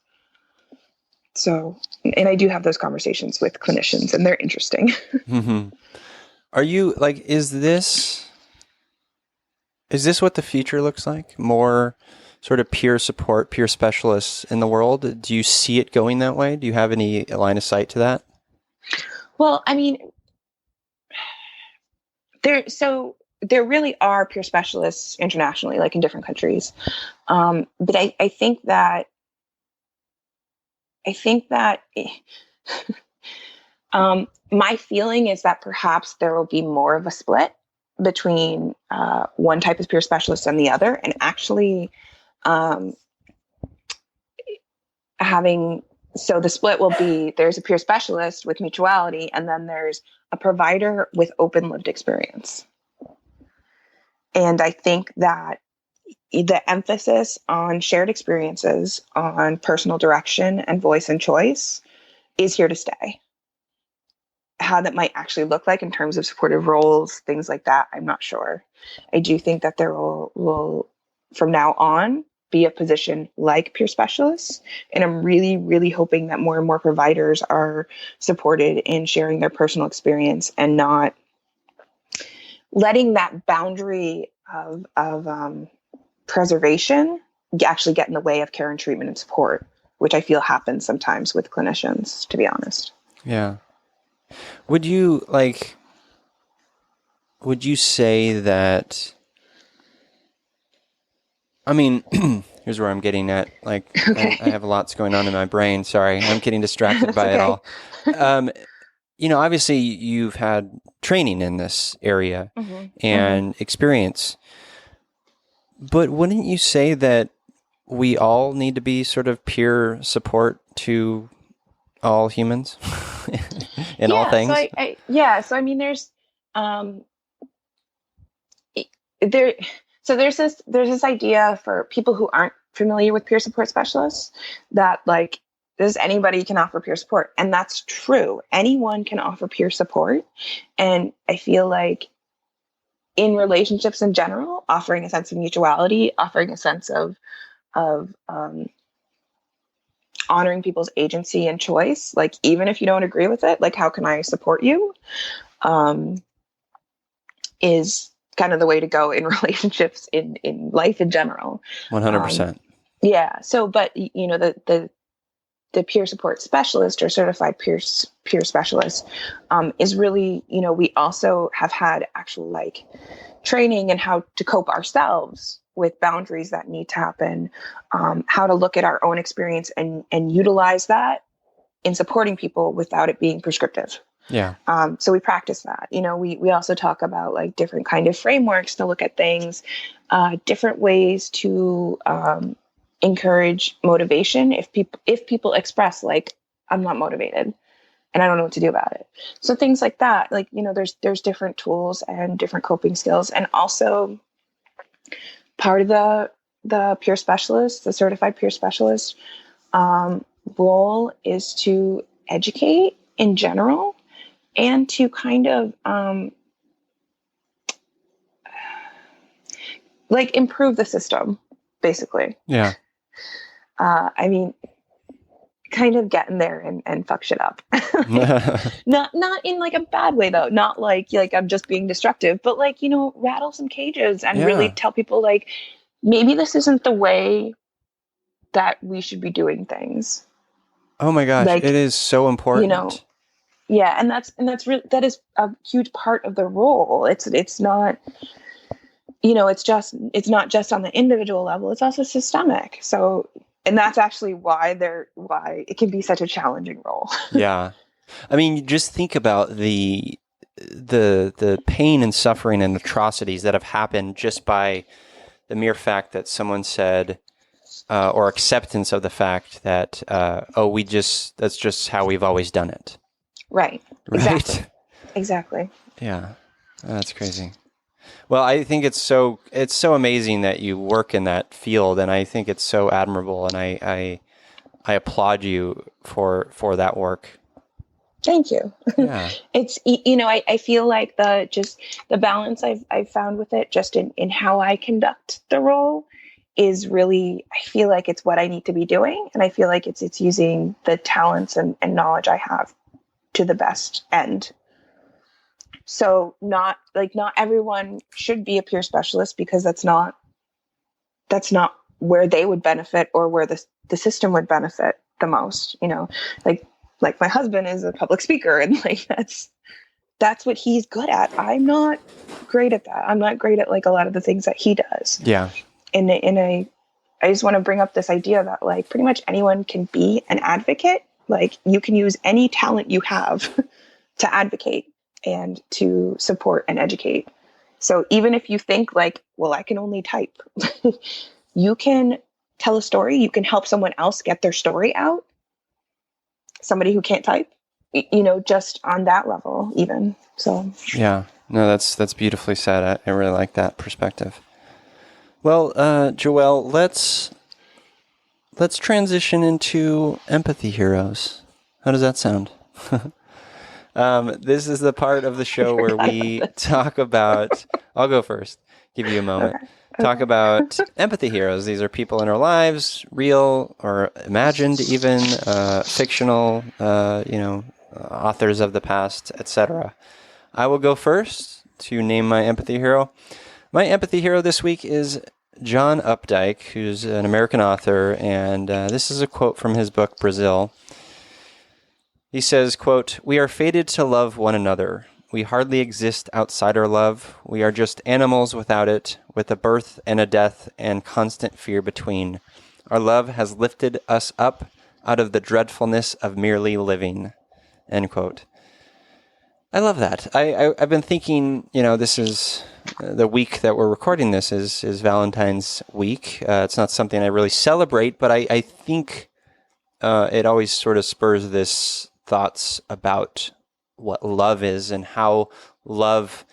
Speaker 4: So, and I do have those conversations with clinicians, and they're interesting.
Speaker 2: Are you like, is this what the future looks like? More sort of peer support, peer specialists in the world? Do you see it going that way? Do you have any line of sight to that?
Speaker 4: Well, I mean, there really are peer specialists internationally, like in different countries. But I think that my feeling is that perhaps there will be more of a split between one type of peer specialist and the other, and actually so the split will be, there's a peer specialist with mutuality, and then there's a provider with open lived experience. And I think that the emphasis on shared experiences, on personal direction and voice and choice is here to stay. How that might actually look like in terms of supportive roles, things like that, I'm not sure. I do think that there will from now on be a position like peer specialists. And I'm really, really hoping that more and more providers are supported in sharing their personal experience and not letting that boundary of preservation actually get in the way of care and treatment and support, which I feel happens sometimes with clinicians, to be honest.
Speaker 2: Yeah. Would you say that, I mean, here's where I'm getting at. Like, okay. I have lots going on in my brain. Sorry, I'm getting distracted by it all. Obviously you've had training in this area and experience, but wouldn't you say that we all need to be sort of peer support to all humans in all things?
Speaker 4: So I mean, there's this idea for people who aren't familiar with peer support specialists that, like, does anybody can offer peer support. And that's true. Anyone can offer peer support. And I feel like in relationships in general, offering a sense of mutuality, offering a sense of honoring people's agency and choice, like even if you don't agree with it, like how can I support you, is kind of the way to go in relationships, in life in general.
Speaker 2: 100%.
Speaker 4: Yeah. So, but you know, the peer support specialist or certified peer specialist is really, you know, we also have had actual like training in how to cope ourselves with boundaries that need to happen, how to look at our own experience and utilize that in supporting people without it being prescriptive.
Speaker 2: Yeah.
Speaker 4: So we practice that. You know, we also talk about like different kind of frameworks to look at things, different ways to encourage motivation if people express like, I'm not motivated and I don't know what to do about it. So things like that, like, you know, there's different tools and different coping skills. And also part of the peer specialist, the certified peer specialist role is to educate in general and to kind of like improve the system, basically.
Speaker 2: Yeah.
Speaker 4: I mean, kind of get in there and fuck shit up. not in like a bad way though. Not like I'm just being destructive, but like, you know, rattle some cages and really tell people like, maybe this isn't the way that we should be doing things.
Speaker 2: Oh my gosh.
Speaker 4: Like,
Speaker 2: it is so important.
Speaker 4: You know, yeah. And that's really, that is a huge part of the role. It's not, you know, it's not just on the individual level, it's also systemic. So, and that's actually why it can be such a challenging role.
Speaker 2: Yeah. I mean, just think about the pain and suffering and atrocities that have happened just by the mere fact that someone said, or acceptance of the fact that, that's just how we've always done it.
Speaker 4: Right. Exactly.
Speaker 2: Yeah. That's crazy. Well, I think it's so amazing that you work in that field, and I think it's so admirable, and I applaud you for that work.
Speaker 4: Thank you.
Speaker 2: Yeah.
Speaker 4: It's, you know, I feel like the balance I've found with it just in how I conduct the role is really, I feel like it's what I need to be doing. And I feel like it's using the talents and knowledge I have to the best end. So not everyone should be a peer specialist, because that's not where they would benefit or where the system would benefit the most, you know, like my husband is a public speaker and like that's what he's good at. I'm not great at that. I'm not great at like a lot of the things that he does.
Speaker 2: Yeah.
Speaker 4: I just want to bring up this idea that like pretty much anyone can be an advocate. Like you can use any talent you have to advocate and to support and educate. So even if you think like, well, I can only type, you can tell a story. You can help someone else get their story out. Somebody who can't type, you know, just on that level even. So
Speaker 2: yeah, no, that's beautifully said. I really like that perspective. Well, Joelle, let's transition into empathy heroes. How does that sound? This is the part of the show where we talk about, I'll go first, give you a moment. Okay. Talk about empathy heroes. These are people in our lives, real or imagined even, fictional, authors of the past, etc. I will go first to name my empathy hero. My empathy hero this week is John Updike, who's an American author, and this is a quote from his book, Brazil. He says, quote, "We are fated to love one another. We hardly exist outside our love. We are just animals without it, with a birth and a death and constant fear between. Our love has lifted us up out of the dreadfulness of merely living." End quote. I love that. I've been thinking, you know, this is the week that we're recording this is Valentine's week. It's not something I really celebrate, but I think it always sort of spurs this thoughts about what love is and how love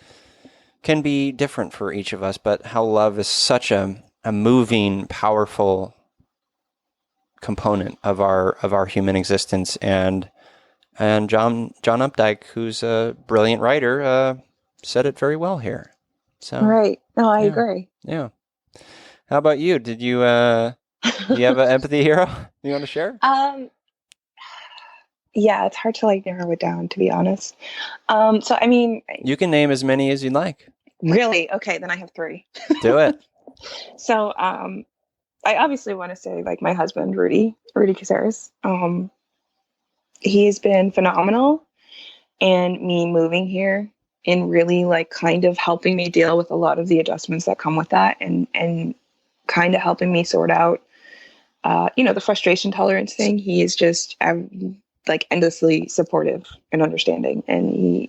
Speaker 2: can be different for each of us, but how love is such a moving, powerful component of our human existence. And John Updike, who's a brilliant writer, said it very well here. So
Speaker 4: right. No, I agree.
Speaker 2: Yeah. How about you? Did you have an empathy hero you want to share?
Speaker 4: Yeah, it's hard to like narrow it down, to be honest. So I mean,
Speaker 2: you can name as many as you'd like.
Speaker 4: Really? Okay, then I have 3.
Speaker 2: Do it.
Speaker 4: So I obviously want to say like my husband, Rudy Caceres. He's been phenomenal, and me moving here and really like kind of helping me deal with a lot of the adjustments that come with that, and kind of helping me sort out, the frustration tolerance thing. He is just like endlessly supportive and understanding, and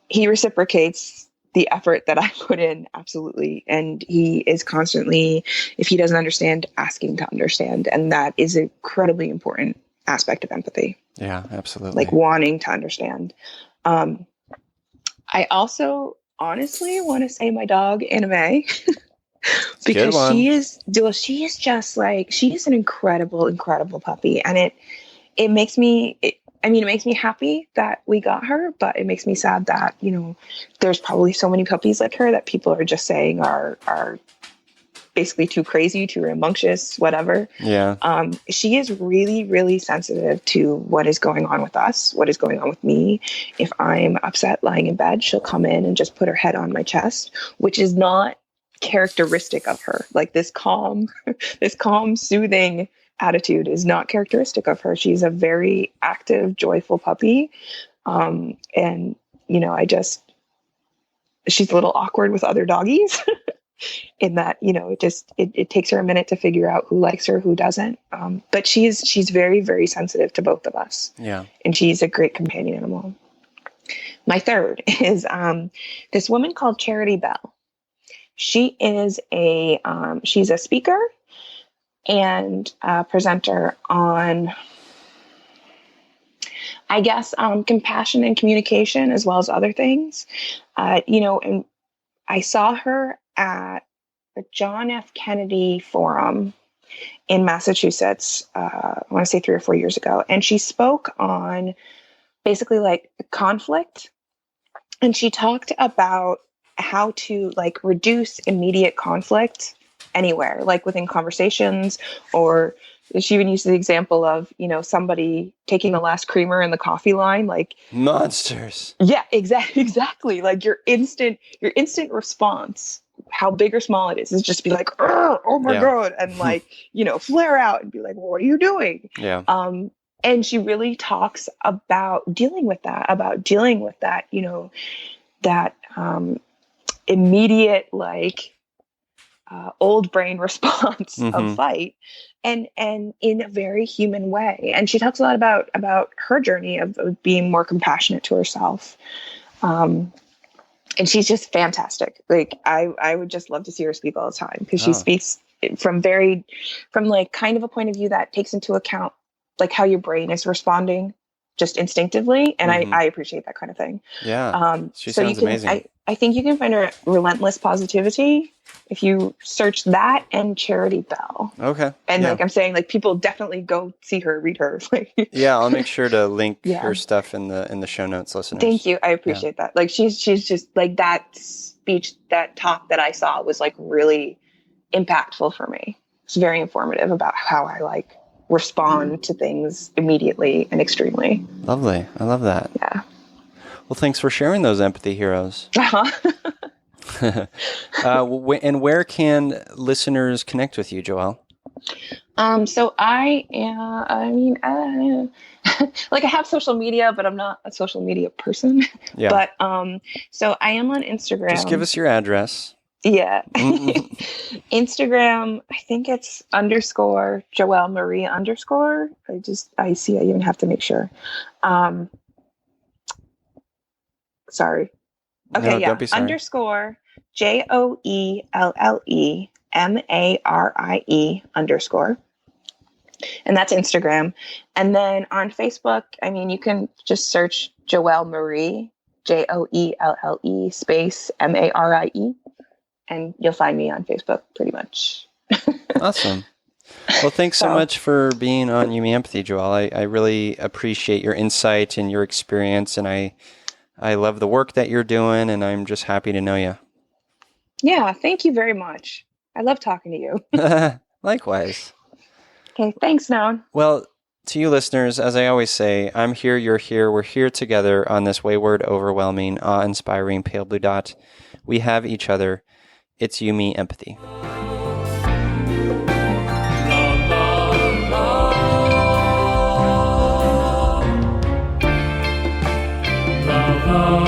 Speaker 4: he reciprocates the effort that I put in, absolutely. And he is constantly, if he doesn't understand, asking to understand. And that is an incredibly important aspect of empathy.
Speaker 2: Yeah, absolutely.
Speaker 4: Like wanting to understand. I also honestly want to say my dog, Anime, because she is just like, she is an incredible, incredible puppy. And it makes me happy that we got her, but it makes me sad that, there's probably so many puppies like her that people are just saying are basically too crazy, too rambunctious, whatever.
Speaker 2: Yeah.
Speaker 4: She is really, really sensitive to what is going on with us, what is going on with me. If I'm upset lying in bed, she'll come in and just put her head on my chest, which is not characteristic of her. Like this calm, soothing attitude is not characteristic of her. She's a very active, joyful puppy. And, she's a little awkward with other doggies in that, it takes her a minute to figure out who likes her, who doesn't. But she's very, very sensitive to both of us.
Speaker 2: Yeah.
Speaker 4: And she's a great companion animal. My third is this woman called Charity Bell. She is she's a speaker and presenter on, I guess, compassion and communication, as well as other things. And I saw her at the John F. Kennedy Forum in Massachusetts, I want to say 3 or 4 years ago. And she spoke on basically like conflict. And she talked about how to like reduce immediate conflict anywhere, like within conversations, or she even used the example of, somebody taking the last creamer in the coffee line, like
Speaker 2: monsters.
Speaker 4: Yeah, exactly. Like your instant response, how big or small it is just be like, oh my God. And like, flare out and be like, well, what are you doing?
Speaker 2: Yeah.
Speaker 4: And she really talks about dealing with that, that immediate, like, old brain response of fight, and in a very human way. And she talks a lot about her journey of being more compassionate to herself. And she's just fantastic. Like I would just love to see her speak all the time, because she speaks from like kind of a point of view that takes into account like how your brain is responding just instinctively. And I appreciate that kind of thing.
Speaker 2: Yeah. She sounds amazing.
Speaker 4: I think you can find her Relentless Positivity if you search that and Charity Bell.
Speaker 2: Okay.
Speaker 4: And like I'm saying, like people definitely go see her, read her.
Speaker 2: Yeah, I'll make sure to link her stuff in the show notes, listeners.
Speaker 4: Thank you. I appreciate that. Like she's just like that speech, that talk that I saw was like really impactful for me. It's very informative about how I like respond to things immediately and extremely.
Speaker 2: Lovely. I love that.
Speaker 4: Yeah.
Speaker 2: Well, thanks for sharing those empathy heroes. And where can listeners connect with you, Joelle?
Speaker 4: So I like I have social media, but I'm not a social media person. Yeah. But so I am on Instagram.
Speaker 2: Just give us your address.
Speaker 4: Yeah. Instagram, I think it's _ Joelle Marie _ I see, I even have to make sure. Sorry. Okay,
Speaker 2: no,
Speaker 4: yeah.
Speaker 2: Don't be sorry.
Speaker 4: _ JoelleMarie _ and that's Instagram. And then on Facebook, I mean, you can just search Joelle Marie, JoelleSpace Marie, and you'll find me on Facebook pretty much.
Speaker 2: Awesome. Well, thanks so much for being on You Me Empathy, Joelle. I really appreciate your insight and your experience, and I love the work that you're doing, and I'm just happy to know you.
Speaker 4: Yeah, thank you very much. I love talking to you.
Speaker 2: Likewise.
Speaker 4: Okay, thanks, Noan.
Speaker 2: Well, to you listeners, as I always say, I'm here, you're here, we're here together on this wayward, overwhelming, awe-inspiring pale blue dot. We have each other. It's You Me Empathy.
Speaker 3: La, la, la.